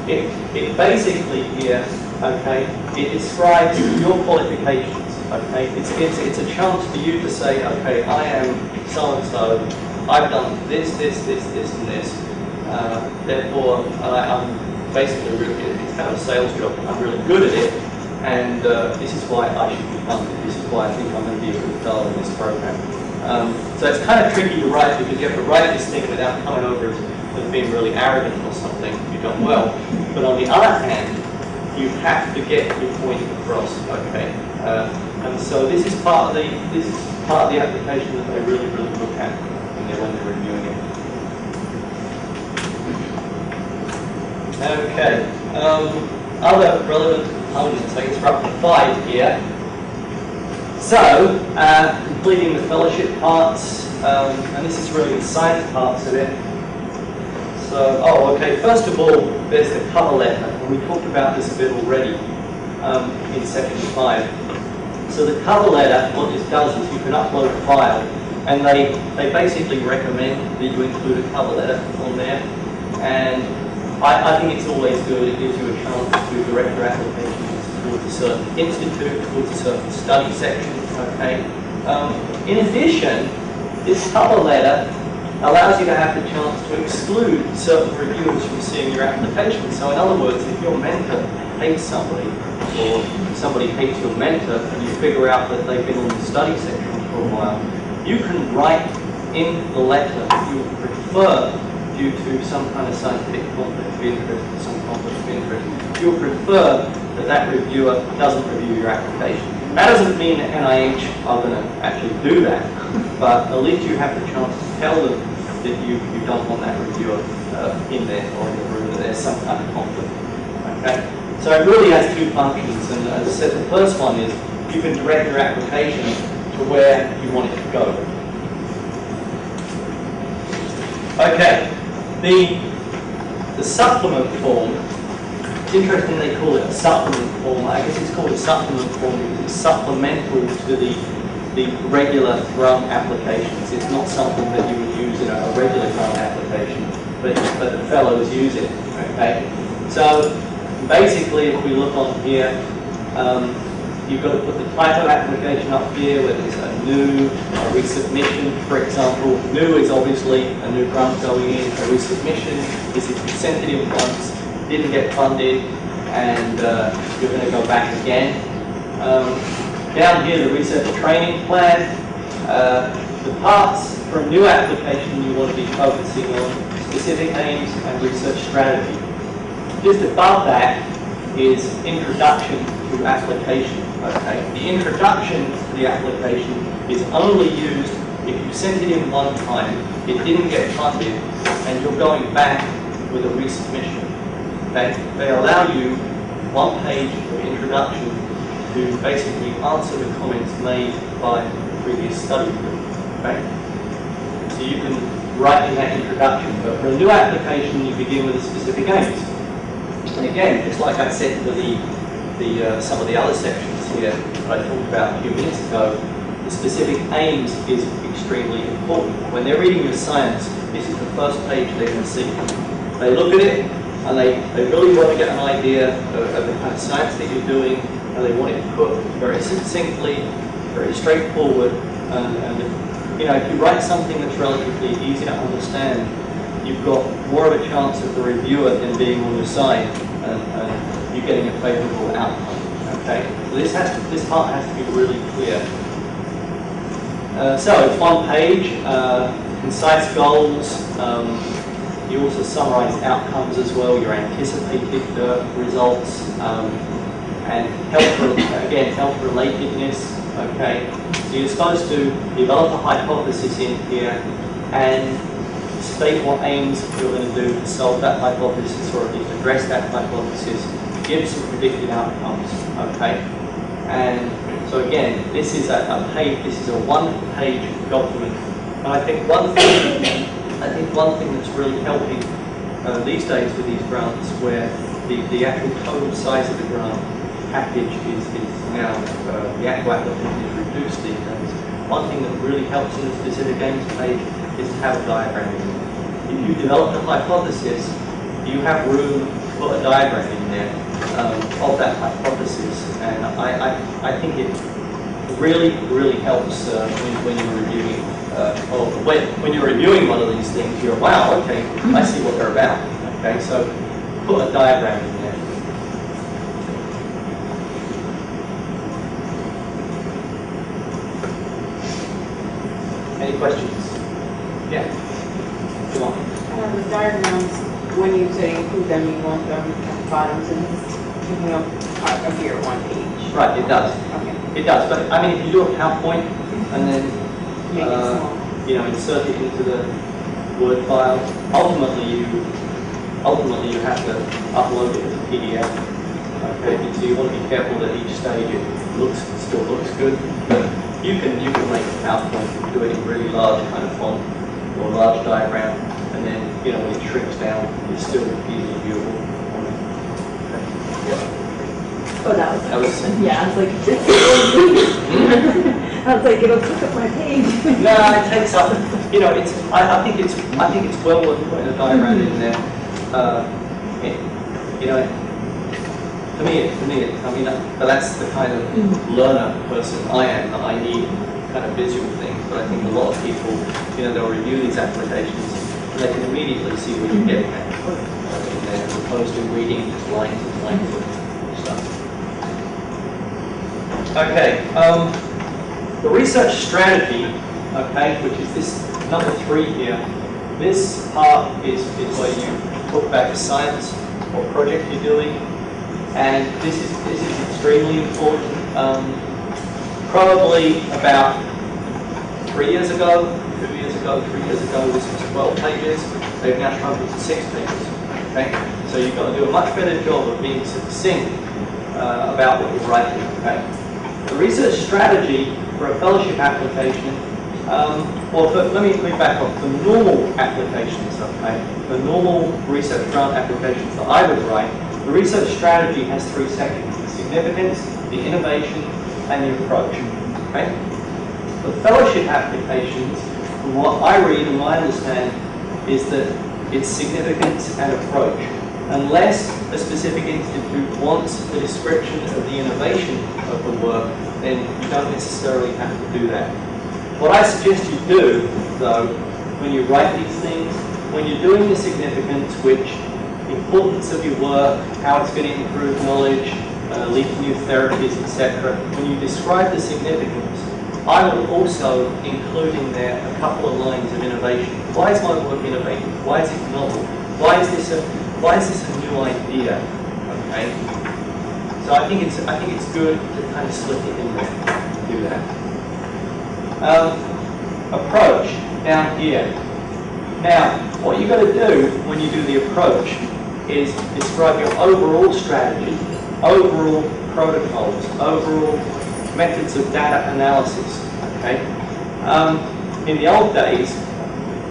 It basically here, okay, it describes your qualifications. Okay, it's a chance for you to say, okay, I am so and so. I've done this, this, this, this, and this. Therefore, I'm basically really, it's kind of a sales job. I'm really good at it, and this is why I should be funded. This is why I think I'm going to be a good fellow in this program. So it's kind of tricky to write because you have to write this thing without coming over as being really arrogant or something. You've done well, but on the other hand, you have to get your point across. Okay, and so this is part of the application that they really look at when they're reviewing it. Okay, other relevant components. I guess we're up to 5 here. So, completing the fellowship parts, and this is really the science parts of it. So, okay, first of all, there's the cover letter, and we talked about this a bit already in section 5. So the cover letter, what this does is you can upload a file, and they basically recommend that you include a cover letter on there, and I think it's always good. It gives you a chance to direct your applications towards a certain institute, towards a certain study section, okay? In addition, this cover letter allows you to have the chance to exclude certain reviewers from seeing your application. So in other words, if your mentor hates somebody, or somebody hates your mentor, and you figure out that they've been on the study section for a while, you can write in the letter that you would prefer, due to some kind of scientific conflict of interest or some conflict of interest, you would prefer that that reviewer doesn't review your application. That doesn't mean that NIH are going to actually do that, but at least you have the chance to tell them that you don't want that reviewer in there or in the room, that there's some kind of conflict. Okay? So it really has two functions, and as I said, the first one is you can direct your application to where you want it to go. Okay, the supplement form, it's interesting they call it a supplement form. I guess it's called a supplement form because it's supplemental to the regular grant applications. It's not something that you would use in a regular grant application, but the fellows use it, okay? So basically, if we look on here, you've got to put the type of application up here, whether it's a new, a resubmission, for example. New is obviously a new grant going in. A resubmission is if you sent it in once, didn't get funded, and you're going to go back again. Down here, the research training plan. The parts for a new application you want to be focusing on specific aims and research strategy. Just above that is introduction to application. Okay, the introduction to the application is only used if you sent it in one time, it didn't get funded, and you're going back with a resubmission. Okay, they allow you one page of introduction to basically answer the comments made by the previous study group. Okay, so you can write in that introduction, but for a new application, you begin with the specific aims. And again, just like I said for some of the other sections here that I talked about a few minutes ago, the specific aims is extremely important. When they're reading your science, this is the first page they're going to see. They look at it and they really want to get an idea of the kind of science that you're doing, and they want it put very succinctly, very straightforward, and you know, if you write something that's relatively easy to understand, you've got more of a chance of the reviewer then being on your side and you getting a favourable outcome. Okay, so this part has to be really clear. So it's one page, concise goals. You also summarise outcomes as well, your anticipated results, and health relatedness. Okay, so you're supposed to develop a hypothesis in here and state what aims you're going to do to solve that hypothesis, or at least address that hypothesis, give some predicted outcomes. Okay, and so again, this is a one-page document. And I think one thing that's really helping these days with these grants, where the actual total size of the grant package is now, the actual application is reduced these days. One thing that really helps in the specific aims page is to have a diagram in there. If you develop a hypothesis, you have room to put a diagram in there of that hypothesis, and I think it really helps when you're reviewing, or when you're reviewing one of these things, you're, wow, okay, I see what they're about. Okay, so put a diagram in there. Any questions? Yeah. Come on. The diagrams, when you say include them, you want them at the bottom, so this is taking up part of your one page. Right, it does. Okay. It does, but I mean, if you do a PowerPoint and then Make it small. insert it into the Word file, ultimately you have to upload it as a PDF. Okay, so you want to be careful that each stage it still looks good, but you can make a PowerPoint and do it in really large kind of font or large diagram, and then when it shrinks down, it's still easily viewable. Oh, that was Yeah. I was like, I was like, it'll take up my page. No, it takes up. I think it's well worth putting a diagram in there. But that's the kind of learner person I am. That I need kind of visual things. But I think a lot of people, they'll review these applications and they can immediately see what you're getting at in there, as opposed to reading just lines and lines of stuff. Okay. The research strategy, okay, which is this number 3 here. This part is where you talk about the science, what project you're doing, and this is extremely important. Probably about 3 years ago, 2 years ago, 3 years ago, this was 12 pages. They've now shrunk it to 6 pages. Okay, so you've got to do a much better job of being succinct about what you're writing. Okay, the research strategy for a fellowship application. Let me back up. The normal applications, okay, the normal research grant applications that I would write, the research strategy has 3 sections: the significance, the innovation, and the approach. Okay. The fellowship applications, from what I read and what I understand, is that it's significance and approach. Unless a specific institute wants the description of the innovation of the work, then you don't necessarily have to do that. What I suggest you do, though, when you write these things, when you're doing the significance, which importance of your work, how it's going to improve knowledge, leading new therapies, etc. When you describe the significance, I would also include in there a couple of lines of innovation. Why is my work innovative? Why is it novel? Why is this a new idea? Okay. So I think it's good to kind of slip it in there, do that. Approach down here. Now, what you've got to do when you do the approach is describe your overall strategy, overall protocols, overall methods of data analysis. Okay. In the old days,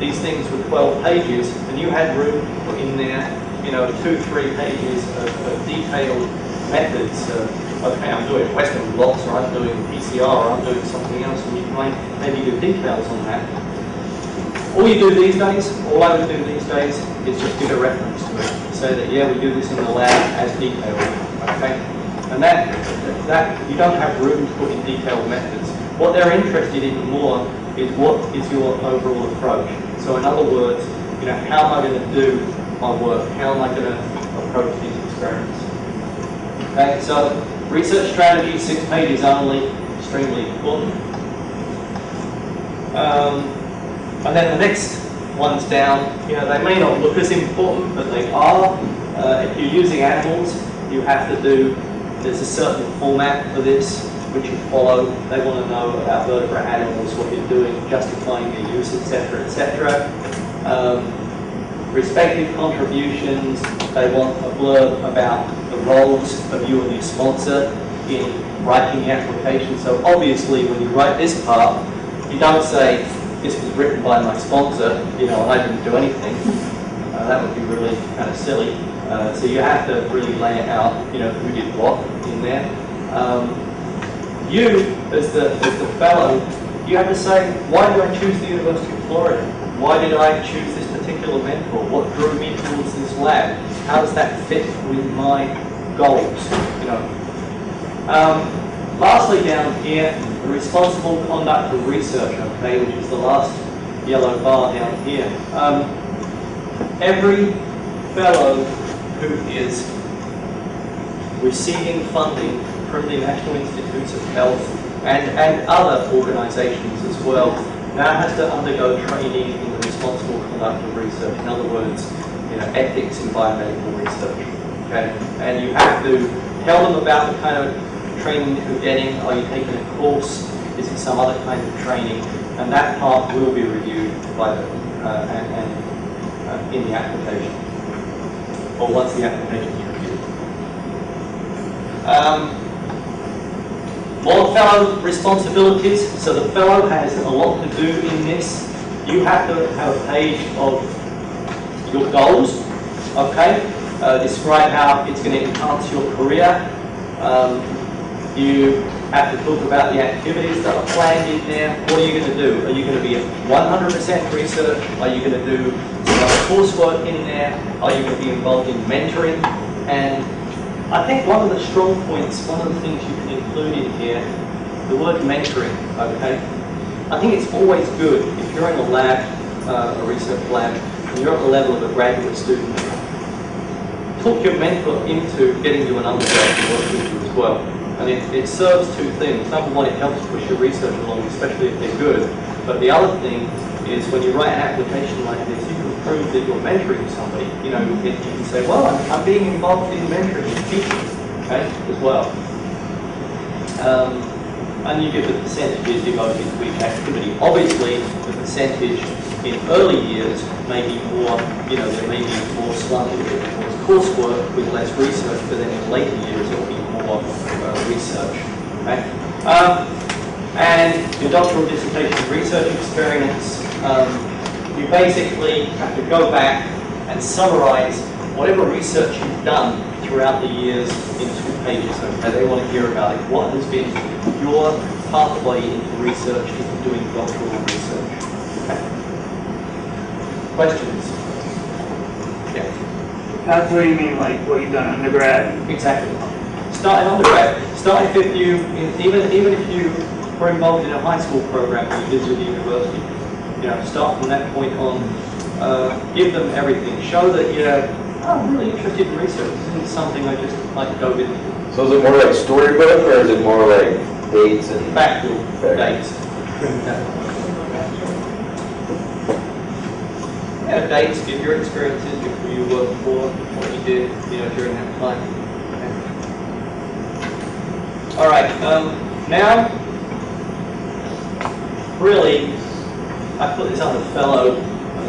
these things were 12 pages, and you had room to put in there, 2-3 pages of detailed methods. Okay, I'm doing Western blots, or I'm doing PCR, or I'm doing something else, and you can maybe do details on that. All you do these days, all I would do these days, is just give a reference to it. Say that, yeah, we do this in the lab as detailed. Okay? And that you don't have room to put in detailed methods. What they're interested in more is what is your overall approach. So in other words, how am I going to do my work? How am I going to approach these experiments? Okay, so research strategy, 6 pages only, extremely important. And then the next ones down, they may not look as important, but they are. If you're using animals, you have to do, there's a certain format for this, which you follow. They want to know about vertebrate animals, what you're doing, justifying your use, etc., etc. Respective contributions, they want a blurb about the roles of you and your sponsor in writing the application. So obviously, when you write this part, you don't say, this was written by my sponsor, and I didn't do anything. That would be really kind of silly. So you have to really lay it out, who did what in there. You, as the fellow, you have to say, why did I choose the University of Florida? Why did I choose this particular mentor? What drew me towards this lab? How does that fit with my goals? Lastly down here, the responsible conduct of research, okay, which is the last yellow bar down here. Every fellow who is receiving funding from the National Institutes of Health and other organizations as well now has to undergo training in the responsible conduct of research. In other words, ethics in biomedical research. Okay, and you have to tell them about the kind of training that you're getting. Are you taking a course? Is it some other kind of training? And that part will be reviewed by the in the application, or once the application is reviewed. More fellow responsibilities. So the fellow has a lot to do in this. You have to have a page of your goals. Okay, describe how it's going to enhance your career. You have to talk about the activities that are planned in there. What are you going to do? Are you going to be 100% research? Are you going to do some other coursework in there? Are you going to be involved in mentoring? And I think one of the strong points, one of the things you can include in here, the word mentoring, okay? I think it's always good if you're in a lab, a research lab, and you're at the level of a graduate student, talk your mentor into getting you an undergrad to work with you as well. And it serves two things. Number one, it helps push your research along, especially if they're good. But the other thing is when you write an application like this, you can prove that you're mentoring somebody. You can say, well, I'm being involved in mentoring and teaching, okay, as well. And you give the percentages devoted to each activity. Obviously, the percentage in early years may be more, there may be more slanted towards coursework with less research, but then in later years it will be more research. Okay? And your doctoral dissertation research experience, you basically have to go back and summarize whatever research you've done throughout the years in 2 pages. Okay? They want to hear about it. What has been your pathway into research, into doing doctoral research? Okay. Questions? Yeah. Pathway, you mean like what you've done undergrad? Exactly. Starting undergrad. Starting if you, even if you were involved in a high school program when you visited the university, start from that point on. Give them everything. Show that I'm really interested in research. This isn't something I just like to go with. So is it more like storybook, or is it more like dates and Factual dates. Yeah, dates, give your experiences, who you worked for, what you did, during that time. Okay. All right, now, really, I put this under fellow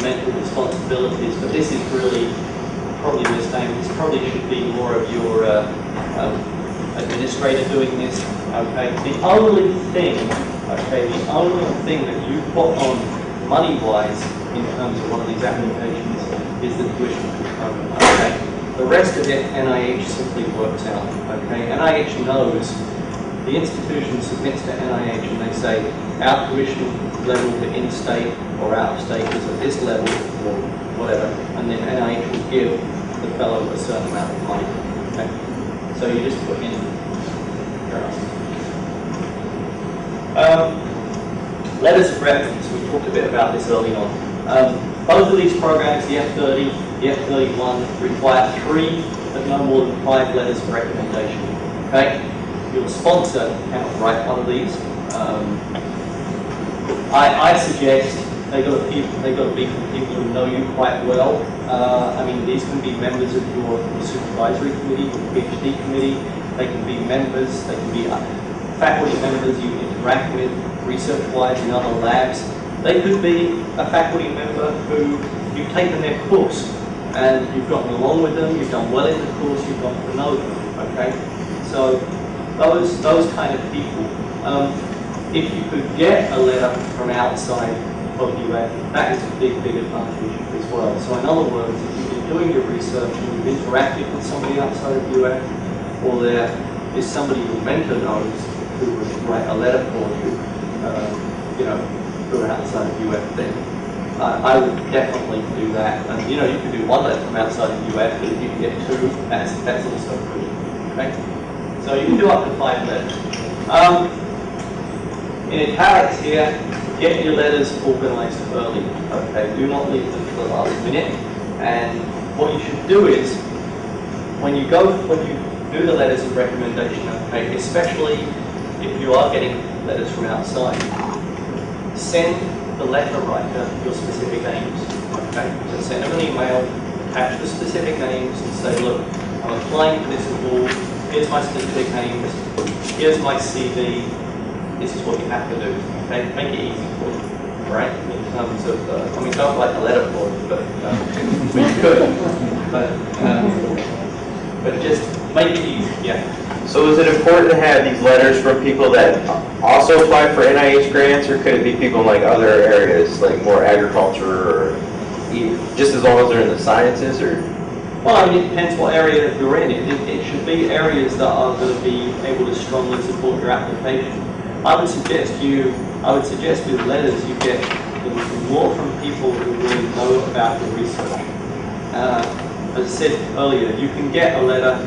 mental responsibilities, but this is really probably this probably should be more of your administrator doing this. Okay, the only thing that you put on money-wise in terms of one of these applications is the tuition component. Okay, the rest of it NIH simply works out. Okay, NIH knows. The institution submits to NIH and they say our tuition level for in-state or out-of-state is at this level or whatever, and then NIH will give the fellow a certain amount of money. Okay? So you just put in letters of reference. We talked a bit about this early on. Both of these programs, the F30, the F31, require 3 but no more than 5 letters of recommendation. Okay? Your sponsor cannot write one of these. I suggest they've got to be from people who know you quite well. I mean, these can be members of your supervisory committee, your PhD committee. They can be members. They can be faculty members you interact with research-wise in other labs. They could be a faculty member who you've taken their course and you've gotten along with them. You've done well in the course. You've gotten to know them. Okay, so. Those kind of people, if you could get a letter from outside of UF, that is a big advantage as well. So in other words, if you've been doing your research and you've interacted with somebody outside of UF, or there is somebody your mentor knows who would write a letter for you, who are outside of UF, then I would definitely do that. And you can do 1 letter from outside of UF, but if you can get 2, that's also good. Okay? So you can do up to 5 letters. In italics here, get your letters organized early. Okay, do not leave them to the last minute. And what you should do is, when you do the letters of recommendation, okay, especially if you are getting letters from outside, send the letter writer your specific aims. Okay, so send them an email, attach the specific aims, and say, look, I'm applying for this award. Here's my specific aims, here's my CV, this is what you have to do, okay? Make it easy for you, right? In terms of, don't write a letter for you, but we could. But just make it easy, yeah. So is it important to have these letters from people that also apply for NIH grants, or could it be people in like other areas, like more agriculture, or just as long as they're in the sciences, or? Well, I mean, it depends what area you're in. It should be areas that are going to be able to strongly support your application. I would suggest with letters you get more from people who really know about the research. As I said earlier, you can get a letter,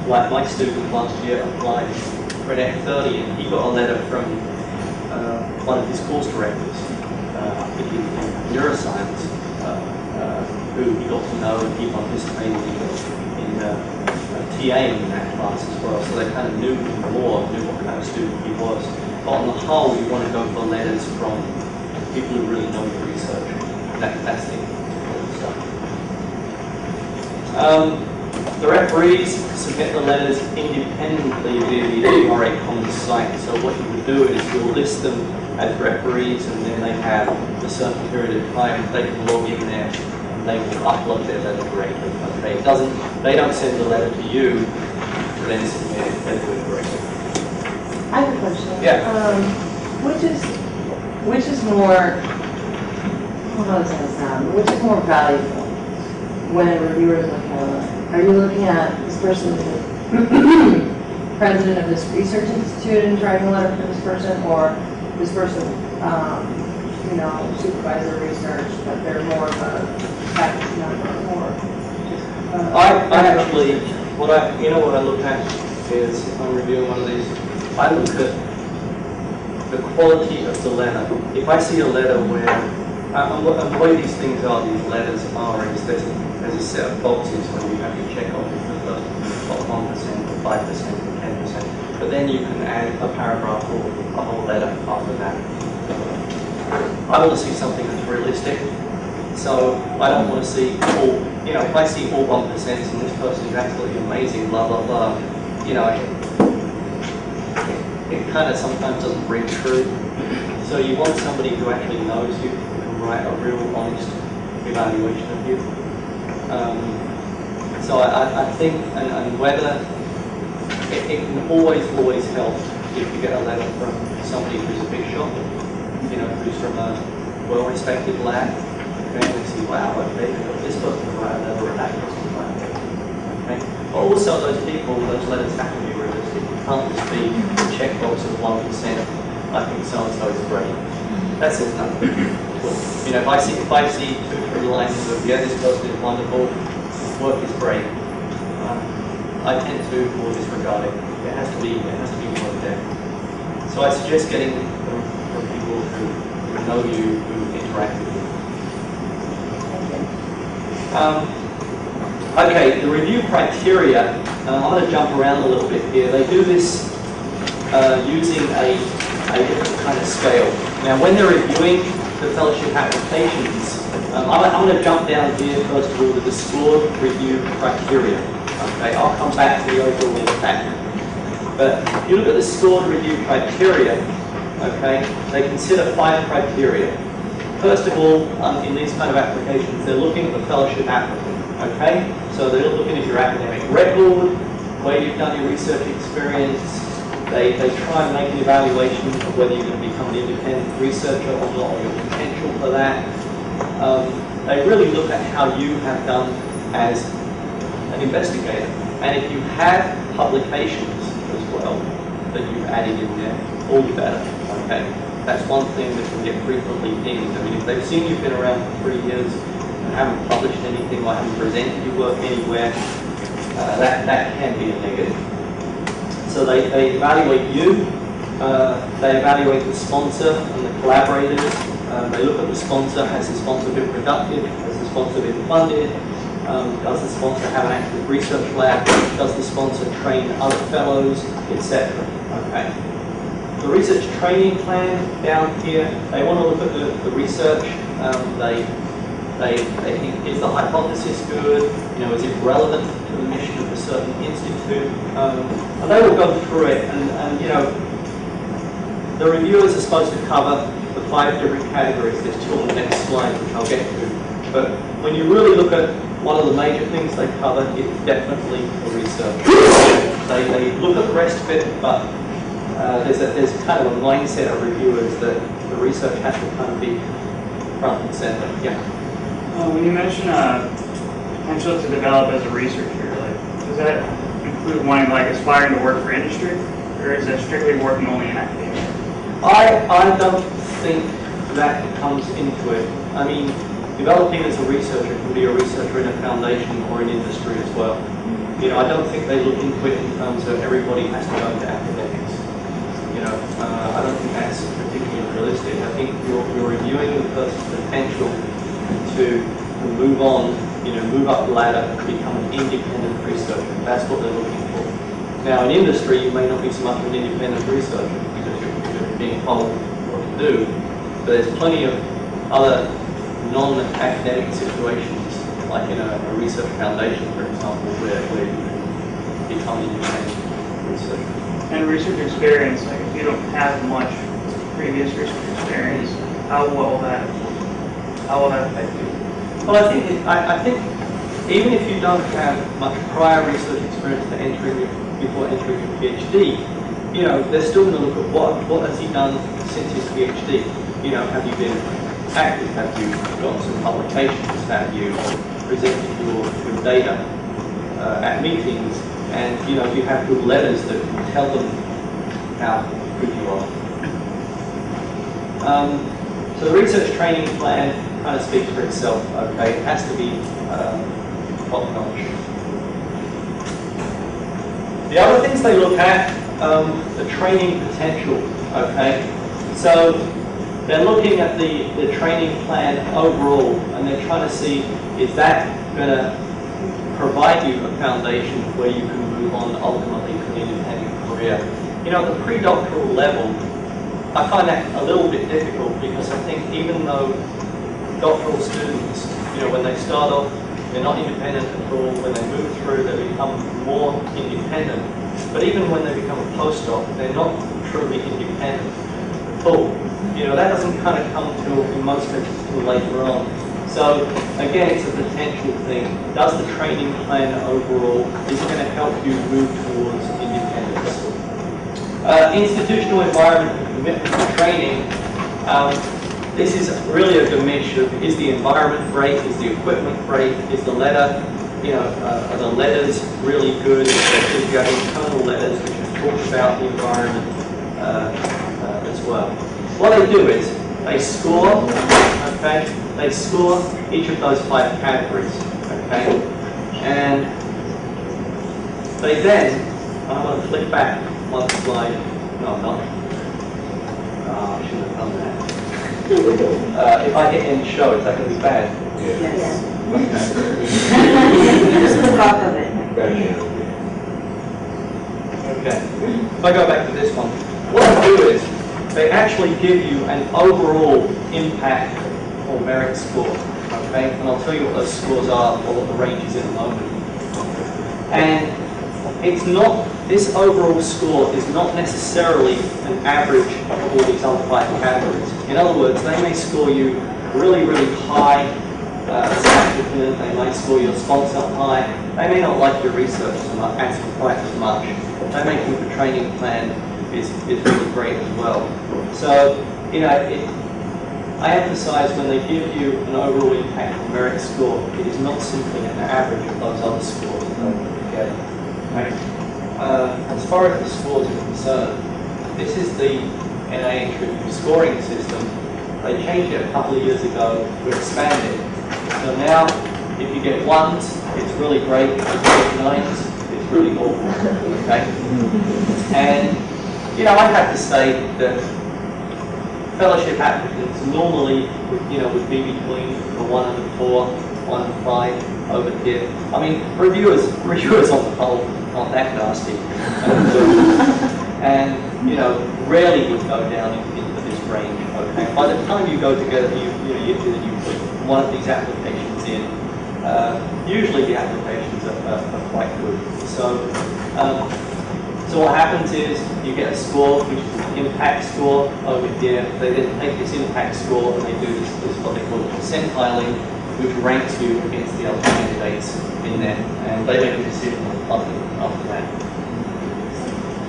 like my student last year applied for an F30, and he got a letter from one of his course directors, I think in neuroscience. Who he got to know, and he participated in TAing in that class as well. So they kind of knew him more, knew what kind of student he was. But on the whole, you want to go for letters from people who really know your research. That's the important stuff. The referees submit the letters independently via the MRA Commons site. So what you would do is you'll list them as referees, and then they have a certain period of time they can log in there. They will upload their letter directly. Okay, they don't send the letter to you to then submit it. They do it directly. I have a question. Yeah. Which is more, how does that sound? Which is more valuable when a reviewer is looking at a letter? Are you looking at this person is the president of this research institute and writing a letter for this person, or this person, supervisor research, but they're more of a faculty member, or just, I actually, what I look at is, if I'm reviewing one of these, I look at the quality of the letter. If I see a letter where, and the way these things are, these letters are, is there's there's a set of boxes where you have to check off the top 1%, or 5%, or 10%. But then you can add a paragraph or a whole letter after that. I want to see something that's realistic. So I don't want to see all, if I see all 1% and this person is absolutely amazing, blah, blah, blah, it kind of sometimes doesn't ring true. So you want somebody who actually knows you, who can write a real honest evaluation of you. So I think, and whether it can always help if you get a letter from somebody who's a big shot, who's from a well-respected lab, and they see, wow, okay, this person can write a letter, or that person can write a letter. Okay? But also those people, those letters have to be realistic. It can't just be a checkbox of 1%. I think so-and-so is great. That's it. If I see 2-3 lines of, yeah, this person is wonderful, work is great, I tend to more disregard it. It has to be work there. So I suggest getting from people who know you, who interact with you. Okay, the review criteria. I'm going to jump around a little bit here. They do this using a different kind of scale. Now, when they're reviewing the fellowship applications, I'm going to jump down here first of all to the scored review criteria. Okay, I'll come back to the overall impact. But if you look at the scored review criteria, okay, they consider 5 criteria. First of all, in these kind of applications, they're looking at the fellowship applicant. Okay, so they're looking at your academic record, where you've done your research experience. They try and make an evaluation of whether you're going to become an independent researcher or not, or your potential for that. They really look at how you have done as an investigator. And if you have publications as well that you've added in there, all the better. Okay, that's one thing that can get frequently dinged. I mean, if they've seen you've been around for 3 years and haven't published anything or haven't presented your work anywhere, that can be a negative. So they evaluate you, they evaluate the sponsor and the collaborators. They look at the sponsor. Has the sponsor been productive? Has the sponsor been funded? Does the sponsor have an active research lab? Does the sponsor train other fellows, etc.? Okay. The research training plan down here, they want to look at the research. They think, is the hypothesis good? Is it relevant to the mission of a certain institute? And they will go through it. And the reviewers are supposed to cover the 5 different categories. There's 2 on the next slide, which I'll get to. But when you really look at one of the major things they cover, it's definitely the research. They look at the rest of it, but there's kind of a mindset of reviewers that the research has to kind of be front and center. Yeah. When you mention potential to develop as a researcher, does that include wanting, aspiring to work for industry, or is that strictly working only in academia? I don't think that comes into it. I mean, developing as a researcher can be a researcher in a foundation or in industry as well. I don't think they look into it in terms of everybody has to go into academics. I don't think that's particularly realistic. I think you're reviewing the person's potential to move on, move up the ladder to become an independent researcher. That's what they're looking for. Now, in industry, you may not be so much of an independent researcher because you're being told what to do, but there's plenty of other non-academic situations, like in a research foundation, for example, where you can become an independent researcher. And research experience, if you don't have much previous research experience, how will that affect you? Well, I think even if you don't have much prior research experience before entering your PhD, they're still going to look at what has he done since his PhD. Have you been active? Have you got some publications? Have you presented your data at meetings? And you have good letters that tell them how good you are. So the research training plan kind of speaks for itself. Okay, it has to be top notch. The other things they look at, the training potential. Okay, so they're looking at the training plan overall, and they're trying to see, is that going to provide you a foundation where you can move on ultimately to an independent career. You know, at the pre-doctoral level, I find that a little bit difficult because I think even though doctoral students, you know, when they start off, they're not independent at all. When they move through, they become more independent. But even when they become a postdoc, they're not truly independent at all. You know, that doesn't kind of come to, in most cases, till later on. So, again, it's a potential thing. Does the training plan overall, is it going to help you move towards independence? Institutional environment and commitment to training. This is really a gemisch of, is the environment great, is the equipment great, is the letter, you know, are the letters really good, if you have internal letters which have talked about the environment as well. What they do is, they score, okay, they score each of those 5 categories, okay, and they then, I'm going to flick back one slide, no I'm not, oh, I shouldn't have done that. If I hit end show, is that going to be bad? Yes. Okay. Just look off of it. Okay. If I go back to this one, what I do is they actually give you an overall impact or merit score. Okay, and I'll tell you what those scores are or what the range is in a moment. And it's not, this overall score is not necessarily an average of all these other 5 categories. In other words, they may score you really, really high as an applicant, they might score your sponsor high, they may not like your research so much, quite as much. They may think the training plan is really great as well. So, you know, I emphasize when they give you an overall impact or merit score, it is not simply an average of those other scores that they put together. Right. As far as the scores are concerned, this is the NIH review scoring system. They changed it a couple of years ago to expand it. So now, if you get 1s, it's really great. If you get 9s, it's really awful. Okay? And, you know, I have to say that fellowship applicants normally, would be between a 1 and a 4, 1 and 5 over here. I mean, reviewers on the whole aren't that nasty, and rarely would go down into this range. Okay, by the time you go together, you put one of these applications in. Usually the applications are quite good. So what happens is you get a score, which is an impact score over here. They then take this impact score and they do this what they call percentiling, which ranks you against the other candidates in there, and they make a decision after that.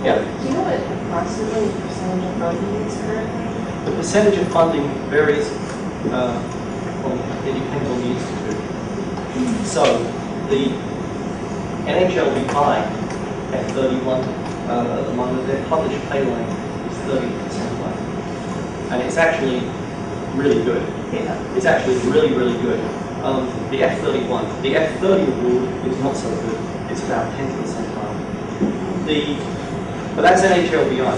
Yeah. Do you know what approximately the percentage of funding is currently? The percentage of funding varies, it depends on the institute. So the NHLBI at 31 at the moment, their published pay line is 30%, and it's actually really good. Yeah. It's actually really, really good. The F31, the F30 award is not so good. It's about 10th percentile. But that's NHLBI.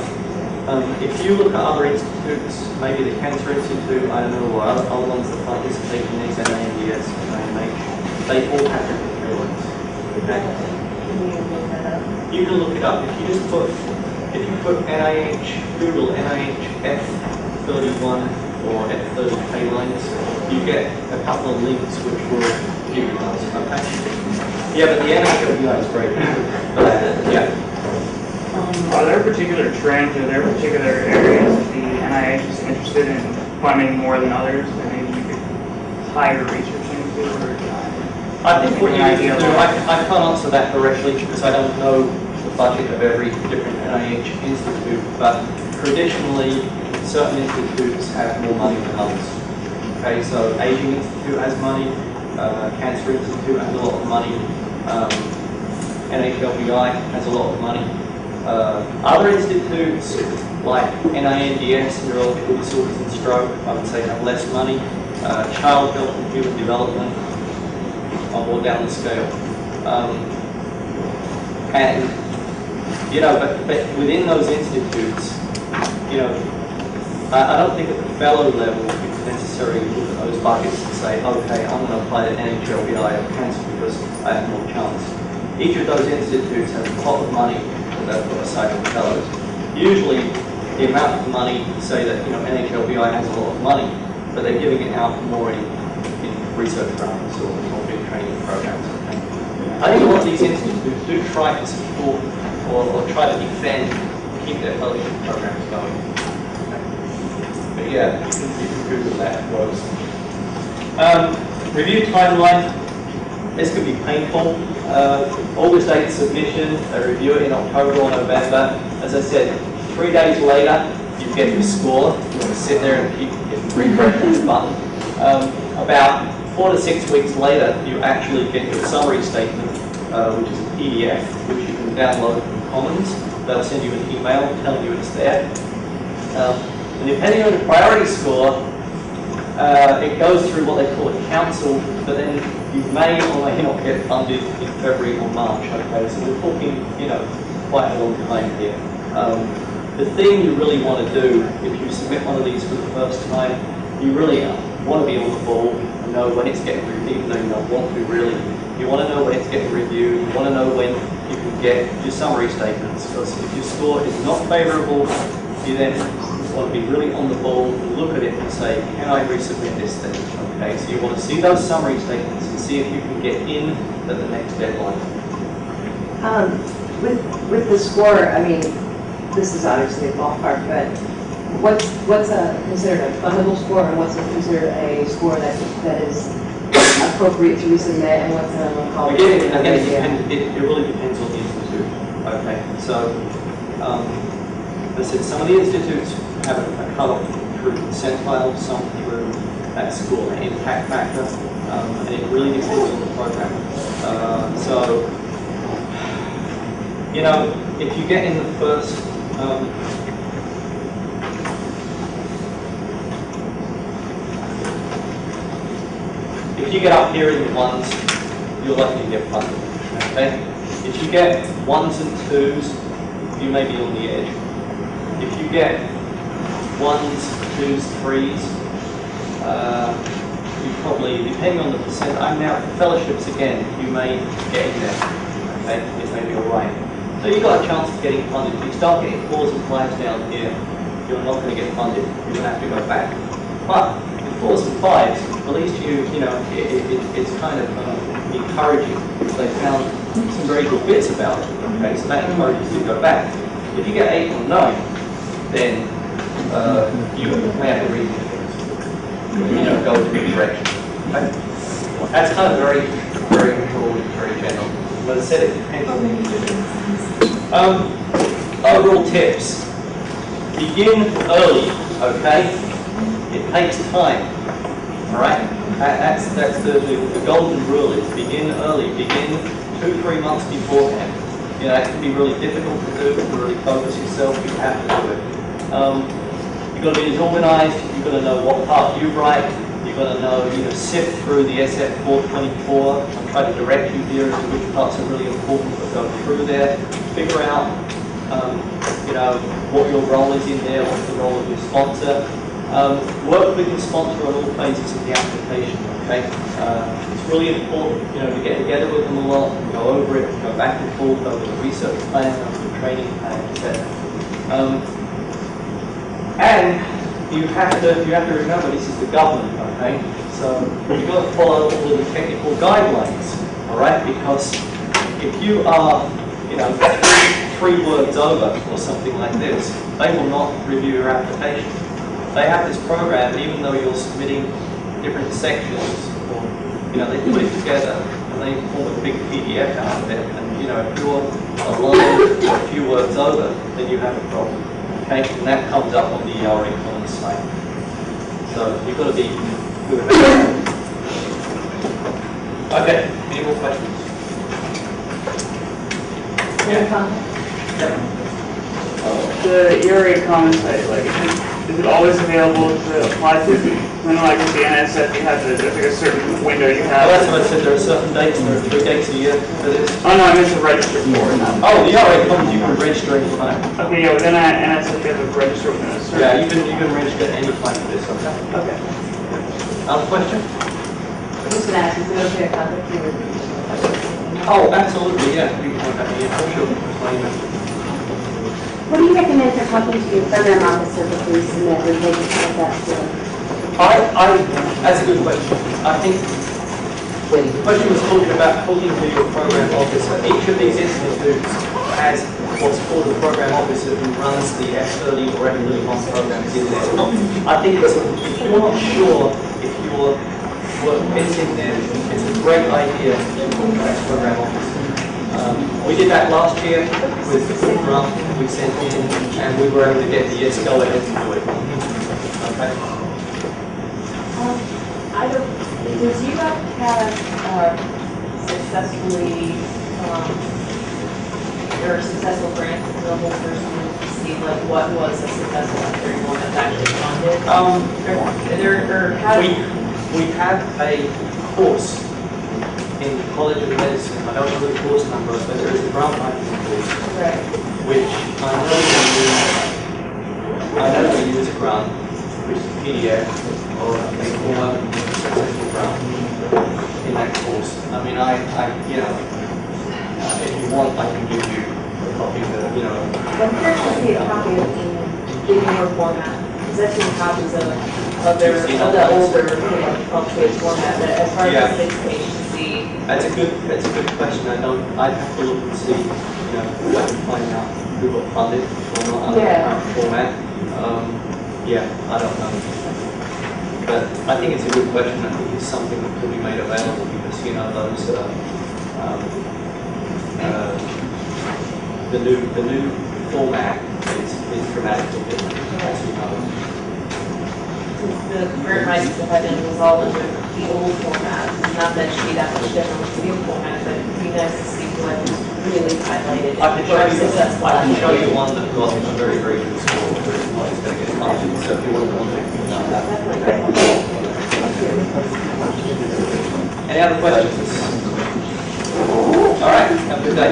If you look at other institutes, maybe the Cancer Institute, I don't know, or other ones that participate in these, NIH, NIH, they all have different pay lines. Okay? You can look it up. If you just put NIH, Google NIH F31 or F30 pay lines, you get a couple of links which will give you those. Okay? Yeah, but the NHLBI is great. Yeah. Are there particular trends, are there particular areas that the NIH is interested in funding more than others that maybe you could hire research into? Or, I think what you need to do, I can't answer that directly because I don't know the budget of every different NIH institute, but traditionally certain institutes have more money than others. Okay, so Aging Institute has money, Cancer Institute has a lot of money, NHLBI has a lot of money. Other institutes like NINDS, Neurological Disorders and Stroke, I would say have less money. Child Health and Human Development are more down the scale. But within those institutes, I don't think at the fellow level it's necessary necessarily look at those buckets and say, okay, I'm going to apply to NHLBI or cancel because I have more chance. Each of those institutes has a pot of money that they've put aside for fellows. Usually, the amount of money, say that NHLBI has a lot of money, but they're giving it out more in research grants or big training programs. Okay? I think a lot of these institutes do try to support or try to defend, keep their fellowship programs going. Okay? But yeah, you can Google that. Review timeline. This could be painful. August 8th submission, they review it in October or November. As I said, 3 days later, you get your score. You want to sit there and keep refreshing the button. About 4 to 6 weeks later, you actually get your summary statement, which is a PDF, which you can download from Commons. They'll send you an email telling you it's there. And depending on the priority score, it goes through what they call a council, but then you may or may not get funded in February or March. Okay, so we're talking, quite a long time here. The thing you really want to do if you submit one of these for the first time, you really want to be on the ball and know when it's getting reviewed, even though you don't want to really. You want to know when it's getting reviewed. You want to know when you can get your summary statements. Because if your score is not favourable, you then want to be really on the ball and look at it and say, can I resubmit this thing? Okay, so you want to see those summary statements and see if you can get in at the next deadline. With the score, I mean, this is obviously a ballpark, but what's considered a fundable score and what's considered a score that is appropriate to resubmit and what's an uncalled? Again, it really depends on the institute. Okay, so as I said, some of the institutes have a cut-off through percentile, some through that score, an impact factor, and it really depends on the program. So, if you get in the first, if you get up here in the ones, you're likely to get funded. Okay? If you get 1s and 2s, you may be on the edge. If you get 1s, 2s, 3s, you probably, depending on the percent, now fellowships again, you may get in there. Okay? It may be alright. So you've got a chance of getting funded. If you start getting 4s and 5s down here, you're not going to get funded. You're going to have to go back. But with 4s and 5s, at least it's kind of encouraging. They found some very good bits about it. Okay, so that encourages you to go back. If you get 8 or 9, then you may have to read things. Go in a different direction. Okay? That's kind of very, very broad, very general. But as I said, it depends on the individual. Overall tips. Begin early, okay? It takes time, all right? That's the golden rule is begin early. Begin 2-3 months beforehand. It can be really difficult to do, to really focus yourself, you have to do it. You've got to be as organised, you've got to know what part you write, you've got to know, sift through the SF 424 and try to direct you here as to which parts are really important, but go through there, figure out, what your role is in there, what's the role of your sponsor. Work with your sponsor on all phases of the application, okay? It's really important, to get together with them a lot, and go over it, go back and forth over the research plan, over the training plan, etc. And you have to remember this is the government, okay? So you've got to follow all of the technical guidelines, all right? Because if you are, 3 words over or something like this, they will not review your application. They have this program, even though you're submitting different sections, or they put it together and they form a big PDF out of it. And if you're a line or a few words over, then you have a problem. Okay, and that comes up on the ERA Commons site. So you've got to be good at that. Okay, any more questions? Yeah. The ERA Commons site, is it always available to apply to? I know, with the NSF, you have a certain window you have. Well, that's what I said. There are certain dates. There are 3 dates a year for this. Oh no, I meant to register for it. Oh, the ERA Commons, you can register any time. Okay, yeah, within NSF, you have to register within a certain. Yeah, you can register any time for this. Okay. Okay. Other question? I'm just gonna ask, is it okay to contact you with? Oh, absolutely, yeah, you can contact me, yeah, sure. That's my email. What do you recommend for talking to your program officer before you submit, or they can have that to? That's a good question. I think the question was talking about talking to your program officer. Each of these institutes has what's called a program officer who runs the F30 or F31 programs in there. I think if you're not sure if your work fits in there, it's a great idea to contact program officer. We did that last year with the grant we sent in, and we were able to get the yes go ahead to do it. Okay. Does you have successfully, or successful grants available for students to see like what was a successful F31 that's actually funded? We have a course in the College of Medicine. I don't know the course number, but there is a grant writing course, Right. which I know they use a grant, which is PDF, or they call up a successful grant in that course. I mean, if you want, I can give you a copy of the, I'm curious to see a copy in your format. Because I've seen copies of the older, page format, but as far as the 6 page to see. That's a good question. I'd have to look and see, if I can find out who got funded or not under the current format. Yeah, I don't know. But I think it's a good question. I think it's something that could be made available because, those, the new format is dramatically different, as you know. The current writing that I've been was all under the old format. Not that it should be that much different with the new format, but it'd be nice to see what really highlighted. I can show you one that got a very, very good score. It's going to get funded, so if you want to contact me about that. Any other questions? All right, have a good day.